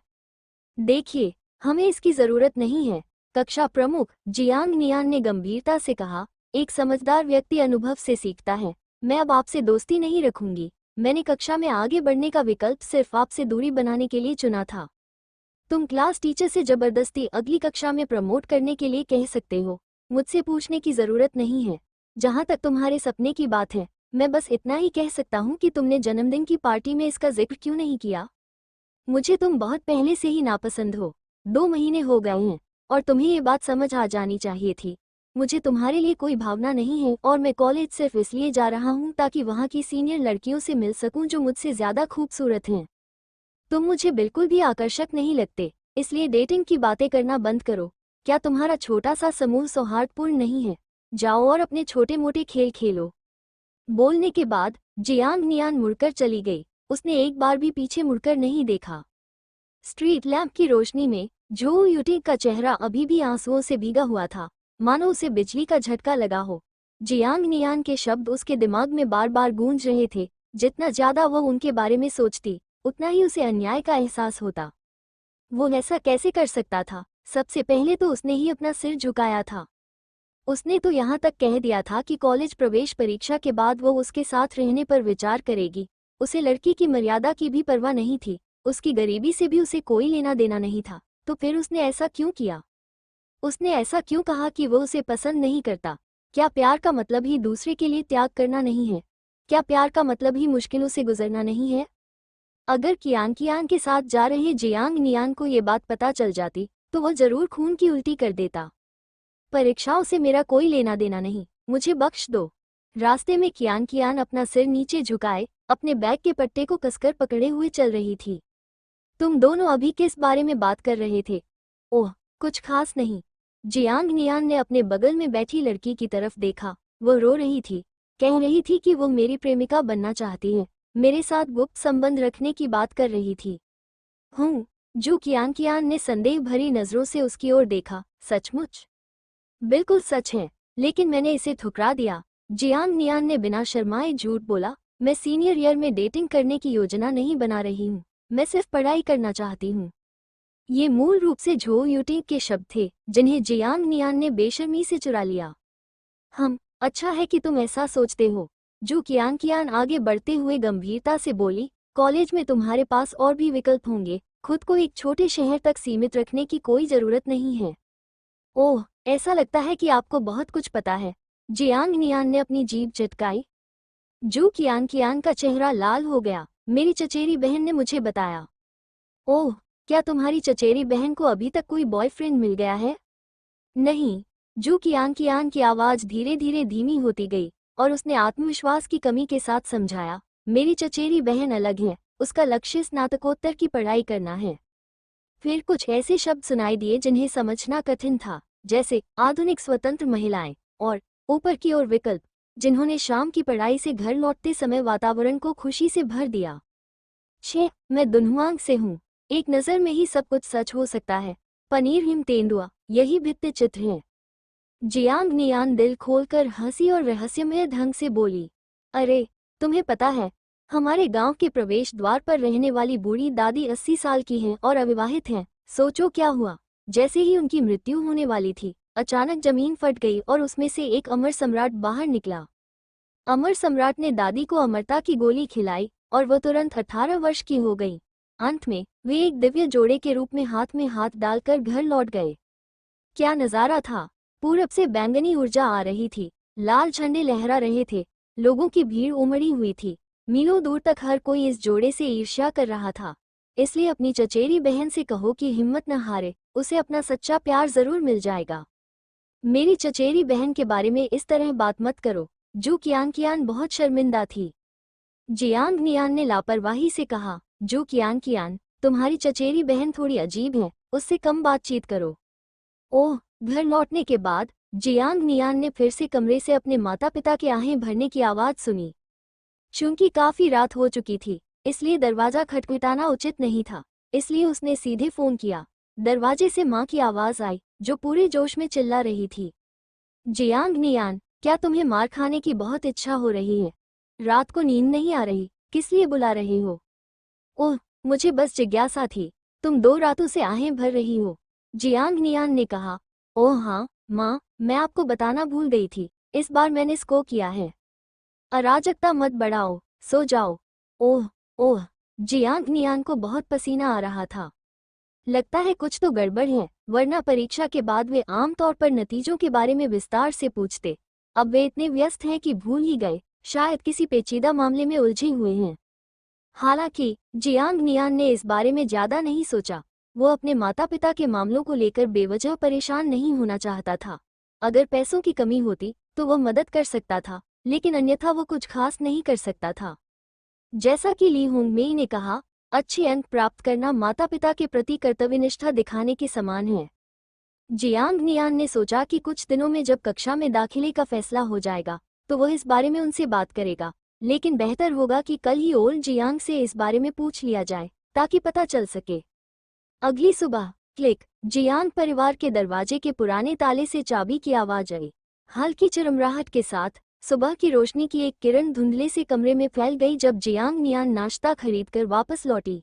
देखिए, हमें इसकी ज़रूरत नहीं है। कक्षा प्रमुख जियांग नियान ने गंभीरता से कहा, एक समझदार व्यक्ति अनुभव से सीखता है। मैं अब आपसे दोस्ती नहीं रखूंगी। मैंने कक्षा में आगे बढ़ने का विकल्प सिर्फ आपसे दूरी बनाने के लिए चुना था। तुम क्लास टीचर से जबरदस्ती अगली कक्षा में प्रमोट करने के लिए कह सकते हो। मुझसे पूछने की ज़रूरत नहीं है। जहाँ तक तुम्हारे सपने की बात है, मैं बस इतना ही कह सकता हूँ कि तुमने जन्मदिन की पार्टी में इसका जिक्र क्यों नहीं किया? मुझे तुम बहुत पहले से ही नापसंद हो। 2 महीने हो गए हैं और तुम्हें ये बात समझ आ जानी चाहिए थी। मुझे तुम्हारे लिए कोई भावना नहीं है और मैं कॉलेज सिर्फ इसलिए जा रहा हूँ ताकि वहाँ की सीनियर लड़कियों से मिल सकूँ जो मुझसे ज़्यादा खूबसूरत हैं। तुम मुझे बिल्कुल भी आकर्षक नहीं लगते, इसलिए डेटिंग की बातें करना बंद करो। क्या तुम्हारा छोटा सा समूह सौहार्दपूर्ण नहीं है? जाओ और अपने छोटे मोटे खेल खेलो। बोलने के बाद जियांग नियान मुड़कर चली गई। उसने एक बार भी पीछे मुड़कर नहीं देखा। स्ट्रीट लैंप की रोशनी में झो यूटिंग का चेहरा अभी भी आंसुओं से भीगा हुआ था। मानो उसे बिजली का झटका लगा हो। जियांग नियान के शब्द उसके दिमाग में बार बार गूंज रहे थे। जितना ज्यादा वह उनके बारे में सोचती, उतना ही उसे अन्याय का एहसास होता। वो ऐसा कैसे कर सकता था? सबसे पहले तो उसने ही अपना सिर झुकाया था। उसने तो यहाँ तक कह दिया था कि कॉलेज प्रवेश परीक्षा के बाद वो उसके साथ रहने पर विचार करेगी। उसे लड़की की मर्यादा की भी परवाह नहीं थी, उसकी गरीबी से भी उसे कोई लेना देना नहीं था। तो फिर उसने ऐसा क्यों किया? उसने ऐसा क्यों कहा कि वो उसे पसंद नहीं करता? क्या प्यार का मतलब ही दूसरे के लिए त्याग करना नहीं है? क्या प्यार का मतलब ही मुश्किलों से गुजरना नहीं है? अगर कियान के साथ जा रहे जियांग नियान को ये बात पता चल जाती, तो वह जरूर खून की उल्टी कर देता। परीक्षाओं से मेरा कोई लेना देना नहीं, मुझे बख्श दो। रास्ते में कियान अपना सिर नीचे झुकाए अपने बैग के पट्टे को कसकर पकड़े हुए चल रही थी। तुम दोनों अभी किस बारे में बात कर रहे थे? ओह, कुछ खास नहीं। जियांग नियान ने अपने बगल में बैठी लड़की की तरफ देखा। वो रो रही थी, कह रही थी कि वो मेरी प्रेमिका बनना चाहती है, मेरे साथ गुप्त संबंध रखने की बात कर रही थी। जो कियान ने संदेह भरी नजरों से उसकी ओर देखा। सचमुच? बिल्कुल सच है, लेकिन मैंने इसे ठुकरा दिया। जियांग नियान ने बिना शर्माए झूठ बोला। मैं सीनियर ईयर में डेटिंग करने की योजना नहीं बना रही हूँ, मैं सिर्फ पढ़ाई करना चाहती हूँ। ये मूल रूप से झो यूटिंग के शब्द थे, जिन्हें जियांग नियान ने बेशर्मी से चुरा लिया। अच्छा है कि तुम ऐसा सोचते हो। जो कियान आगे बढ़ते हुए गंभीरता से बोली, कॉलेज में तुम्हारे पास और भी विकल्प होंगे, खुद को एक छोटे शहर तक सीमित रखने की कोई जरूरत नहीं है। ओह, ऐसा लगता है कि आपको बहुत कुछ पता है। जियांग नियान ने अपनी जीभ चटकाई। जो कियान का चेहरा लाल हो गया। मेरी चचेरी बहन ने मुझे बताया। ओह, क्या तुम्हारी चचेरी बहन को अभी तक कोई बॉयफ्रेंड मिल गया है? नहीं। जो कियान की आवाज धीरे धीरे धीमी होती गई और उसने आत्मविश्वास की कमी के साथ समझाया, मेरी चचेरी बहन अलग है, उसका लक्ष्य स्नातकोत्तर की पढ़ाई करना है। फिर कुछ ऐसे शब्द सुनाई दिए जिन्हें समझना कठिन था, जैसे आधुनिक स्वतंत्र महिलाएं और ऊपर की ओर विकल्प, जिन्होंने शाम की पढ़ाई से घर लौटते समय वातावरण को खुशी से भर दिया। मैं दुन्हुआंग से हूँ। एक नज़र में ही सब कुछ सच हो सकता है। पनीर हिम तेंदुआ, यही भित्ति चित्र है। जियांग नियान दिल खोलकर हंसी और रहस्यमय ढंग से बोली, अरे, तुम्हें पता है, हमारे गांव के प्रवेश द्वार पर रहने वाली बूढ़ी दादी 80 साल की हैं और अविवाहित हैं। सोचो क्या हुआ। जैसे ही उनकी मृत्यु होने वाली थी, अचानक जमीन फट गई और उसमें से एक अमर सम्राट बाहर निकला। अमर सम्राट ने दादी को अमरता की गोली खिलाई और वह तुरंत 18 वर्ष की हो गई। अंत में वे एक दिव्य जोड़े के रूप में हाथ डालकर घर लौट गए। क्या नजारा था। पूरब से बैंगनी ऊर्जा आ रही थी, लाल झंडे लहरा रहे थे, लोगों की भीड़ उमड़ी हुई थी। मीलों दूर तक हर कोई इस जोड़े से ईर्ष्या कर रहा था। इसलिए अपनी चचेरी बहन से कहो कि हिम्मत न हारे, उसे अपना सच्चा प्यार जरूर मिल जाएगा। मेरी चचेरी बहन के बारे में इस तरह बात मत करो। जो कियान बहुत शर्मिंदा थी। जियांग नियान ने लापरवाही से कहा, जो कियान, तुम्हारी चचेरी बहन थोड़ी अजीब है, उससे कम बातचीत करो। ओह, घर लौटने के बाद जियांग नियान ने फिर से कमरे से अपने माता पिता के आहें भरने की आवाज सुनी। चूंकि काफी रात हो चुकी थी, इसलिए दरवाजा खटखटाना उचित नहीं था, इसलिए उसने सीधे फोन किया। दरवाजे से माँ की आवाज आई, जो पूरे जोश में चिल्ला रही थी, जियांग नियान, क्या तुम्हें मार खाने की बहुत इच्छा हो रही है? रात को नींद नहीं आ रही, किस लिए बुला रहे हो? ओह, मुझे बस जिज्ञासा थी, तुम 2 रातों से आहें भर रही हो। जियांग नियान ने कहा। ओह हाँ, माँ, मैं आपको बताना भूल गई थी, इस बार मैंने इसको किया है। अराजकता मत बढ़ाओ, सो जाओ। ओह, जियांग नियान को बहुत पसीना आ रहा था। लगता है कुछ तो गड़बड़ है, वरना परीक्षा के बाद वे आमतौर पर नतीजों के बारे में विस्तार से पूछते। अब वे इतने व्यस्त हैं कि भूल ही गए, शायद किसी पेचीदा मामले में उलझे हुए हैं। हालांकि जियांग नियान ने इस बारे में ज्यादा नहीं सोचा। वो अपने माता पिता के मामलों को लेकर बेवजह परेशान नहीं होना चाहता था। अगर पैसों की कमी होती तो वह मदद कर सकता था, लेकिन अन्यथा वो कुछ खास नहीं कर सकता था। जैसा कि ली होंग मेई ने कहा, अच्छे अंक प्राप्त करना माता पिता के प्रति कर्तव्यनिष्ठा दिखाने के समान है। जियांग नियान ने सोचा कि कुछ दिनों में जब कक्षा में दाखिले का फैसला हो जाएगा तो वह इस बारे में उनसे बात करेगा, लेकिन बेहतर होगा कि कल ही ओल जियांग से इस बारे में पूछ लिया जाए ताकि पता चल सके। अगली सुबह क्लिक। जियांग परिवार के दरवाजे के पुराने ताले से चाबी की आवाज आई। हल्की चिरमराहट के साथ सुबह की रोशनी की एक किरण धुंधले से कमरे में फैल गई जब जियांग नियान नाश्ता खरीदकर वापस लौटी।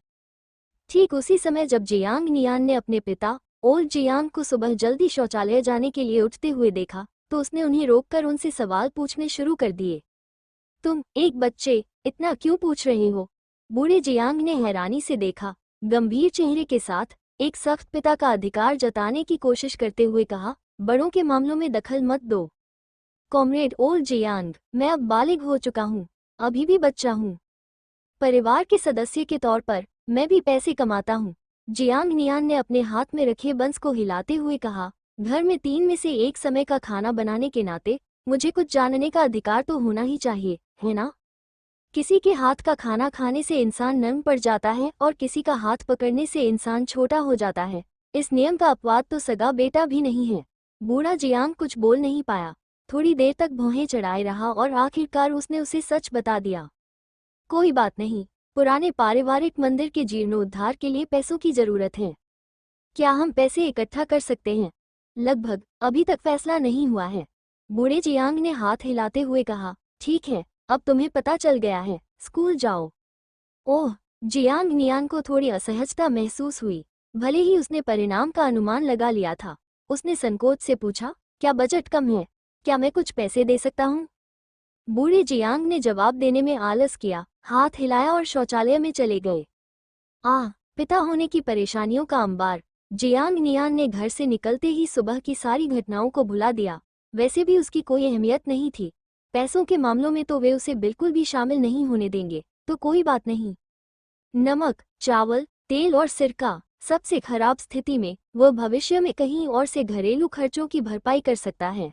ठीक उसी समय जब जियांग नियान ने अपने पिता ओल्ड जियांग को सुबह जल्दी शौचालय जाने के लिए उठते हुए देखा तो उसने उन्हें रोककर उनसे सवाल पूछने शुरू कर दिए। तुम एक बच्चे इतना क्यों पूछ रहे हो? बूढ़े जियांग ने हैरानी से देखा। गंभीर चेहरे के साथ एक सख्त पिता का अधिकार जताने की कोशिश करते हुए कहा, बड़ों के मामलों में दखल मत दो। कॉमरेड ओल्ड जियांग, मैं अब बालिग हो चुका हूँ, अभी भी बच्चा हूँ। परिवार के सदस्य के तौर पर मैं भी पैसे कमाता हूँ। जियांग नियान ने अपने हाथ में रखे बंस को हिलाते हुए कहा, घर में 3 में से एक समय का खाना बनाने के नाते मुझे कुछ जानने का अधिकार तो होना ही चाहिए, है ना? किसी के हाथ का खाना खाने से इंसान नम पड़ जाता है और किसी का हाथ पकड़ने से इंसान छोटा हो जाता है। इस नियम का अपवाद तो सगा बेटा भी नहीं है। बूढ़ा जियांग कुछ बोल नहीं पाया। थोड़ी देर तक भौहें चढ़ाए रहा और आखिरकार उसने उसे सच बता दिया। कोई बात नहीं, पुराने पारिवारिक मंदिर के जीर्णोद्धार के लिए पैसों की जरूरत है। क्या हम पैसे इकट्ठा कर सकते हैं? लगभग, अभी तक फैसला नहीं हुआ है। बूढ़े जियांग ने हाथ हिलाते हुए कहा, ठीक है, अब तुम्हें पता चल गया है, स्कूल जाओ। ओह, जियांग नियान को थोड़ी असहजता महसूस हुई। भले ही उसने परिणाम का अनुमान लगा लिया था। उसने संकोच से पूछा, क्या बजट कम है? क्या मैं कुछ पैसे दे सकता हूँ? बूढ़े जियांग ने जवाब देने में आलस किया, हाथ हिलाया और शौचालय में चले गए। पिता होने की परेशानियों का अंबार। जियांग नियान ने घर से निकलते ही सुबह की सारी घटनाओं को भुला दिया। वैसे भी उसकी कोई अहमियत नहीं थी। पैसों के मामलों में तो वे उसे बिल्कुल भी शामिल नहीं होने देंगे, तो कोई बात नहीं। नमक, चावल, तेल और सिरका, सबसे खराब स्थिति में वह भविष्य में कहीं और से घरेलू खर्चों की भरपाई कर सकता है।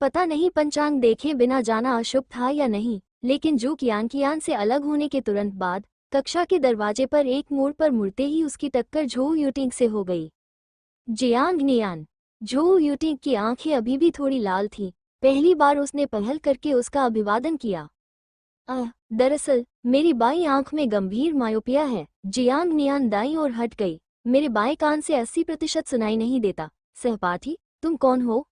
पता नहीं पंचांग देखे बिना जाना अशुभ था या नहीं, लेकिन जू कियान से अलग होने के तुरंत बाद कक्षा के दरवाजे पर एक मोड़ पर मुड़ते ही उसकी टक्कर झो यूटिंग से हो गई। जियांग नियान। झो यूटिंग की आंखें अभी भी थोड़ी लाल थीं। पहली बार उसने पहल करके उसका अभिवादन किया। दरअसल मेरी बाईं आंख में गंभीर मायोपिया है। जियांग नियान दाईं ओर हट गई। मेरे बाएं कान से 80% सुनाई नहीं देता। सहपाठी, तुम कौन हो?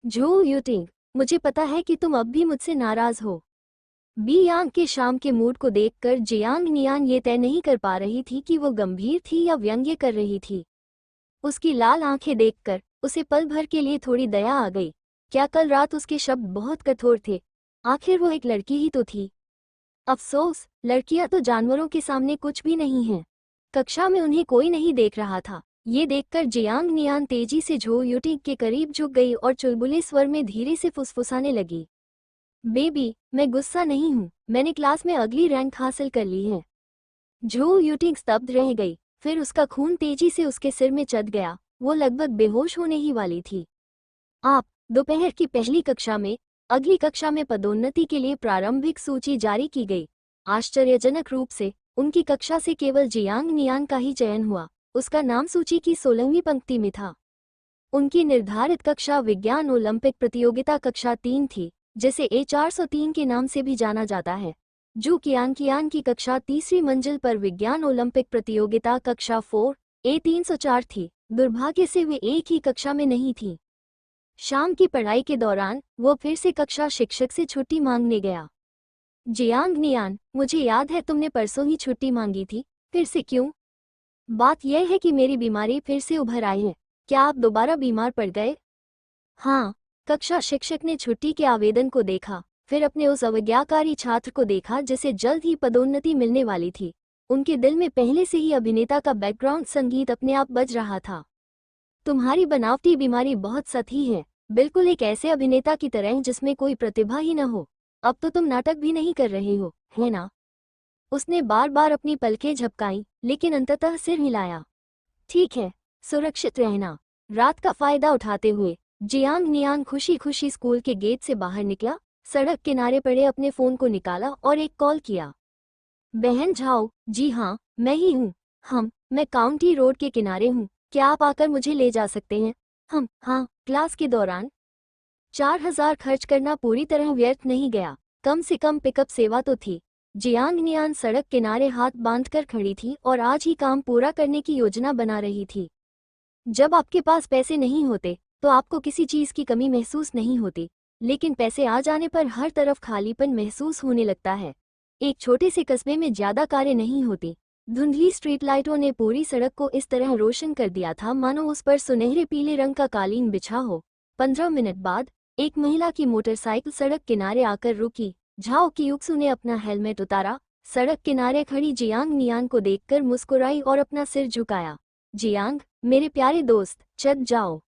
झो यूटिंग, मुझे पता है कि तुम अब भी मुझसे नाराज हो। बी यांग के शाम के मूड को देखकर जियांग नियान ये तय नहीं कर पा रही थी कि वो गंभीर थी या व्यंग्य कर रही थी। उसकी लाल आंखें देखकर उसे पल भर के लिए थोड़ी दया आ गई। क्या कल रात उसके शब्द बहुत कठोर थे? आखिर वो एक लड़की ही तो थी। अफसोस, लड़कियां तो जानवरों के सामने कुछ भी नहीं हैं। कक्षा में उन्हें कोई नहीं देख रहा था। ये देखकर जियांग नियान तेजी से झो यूटिंग के करीब झुक गई और चुलबुले स्वर में धीरे से फुसफुसाने लगी। बेबी, मैं गुस्सा नहीं हूँ, मैंने क्लास में अगली रैंक हासिल कर ली है। झो यूटिंग स्तब्ध रह गई। फिर उसका खून तेजी से उसके सिर में चढ़ गया। वो लगभग बेहोश होने ही वाली थी। आप दोपहर की पहली कक्षा में, अगली कक्षा में पदोन्नति के लिए प्रारंभिक सूची जारी की गई। आश्चर्यजनक रूप से उनकी कक्षा से केवल जियांग नियान का ही चयन हुआ। उसका नाम सूची की 16वीं पंक्ति में था। उनकी निर्धारित कक्षा विज्ञान ओलंपिक प्रतियोगिता कक्षा 3 थी, जिसे A403 के नाम से भी जाना जाता है। जू कियान की कक्षा तीसरी मंजिल पर विज्ञान ओलंपिक प्रतियोगिता कक्षा 4 A304 थी। दुर्भाग्य से वे एक ही कक्षा में नहीं थी। शाम की पढ़ाई के दौरान वो फिर से कक्षा शिक्षक से छुट्टी मांगने गया। जियांग नियान, मुझे याद है तुमने परसों ही छुट्टी मांगी थी, फिर से क्यों? बात यह है कि मेरी बीमारी फिर से उभर आई है। क्या आप दोबारा बीमार पड़ गए? हाँ। कक्षा शिक्षक ने छुट्टी के आवेदन को देखा, फिर अपने उस अवज्ञाकारी छात्र को देखा जिसे जल्द ही पदोन्नति मिलने वाली थी। उनके दिल में पहले से ही अभिनेता का बैकग्राउंड संगीत अपने आप बज रहा था। तुम्हारी बनावटी बीमारी बहुत सही है, बिल्कुल एक ऐसे अभिनेता की तरह जिसमें कोई प्रतिभा ही न हो। अब तो तुम नाटक भी नहीं कर रहे हो, है ना? उसने बार बार अपनी पलकें झपकाईं, लेकिन अंततः सिर हिलाया। ठीक है, सुरक्षित रहना। रात का फायदा उठाते हुए जियांग नियान खुशी खुशी स्कूल के गेट से बाहर निकला। सड़क किनारे पड़े अपने फोन को निकाला और एक कॉल किया। बहन झाओ, जी हाँ, मैं ही हूँ। मैं काउंटी रोड के किनारे हूँ, क्या आप आकर मुझे ले जा सकते हैं? हाँ, क्लास के दौरान 4000 खर्च करना पूरी तरह व्यर्थ नहीं गया। कम से कम पिकअप सेवा तो थी। जियांग नियान सड़क किनारे हाथ बांधकर खड़ी थी और आज ही काम पूरा करने की योजना बना रही थी। जब आपके पास पैसे नहीं होते तो आपको किसी चीज की कमी महसूस नहीं होती, लेकिन पैसे आ जाने पर हर तरफ खालीपन महसूस होने लगता है। एक छोटे से कस्बे में ज्यादा कारें नहीं होती। धुंधली स्ट्रीट लाइटों ने पूरी सड़क को इस तरह रोशन कर दिया था मानो उस पर सुनहरे पीले रंग का कालीन बिछा हो। 15 मिनट बाद एक महिला की मोटरसाइकिल सड़क किनारे आकर रुकी। झाओ कियुक्सू ने अपना हेलमेट उतारा, सड़क किनारे खड़ी जियांग नियान को देखकर मुस्कुराई और अपना सिर झुकाया। जियांग, मेरे प्यारे दोस्त, चल जाओ।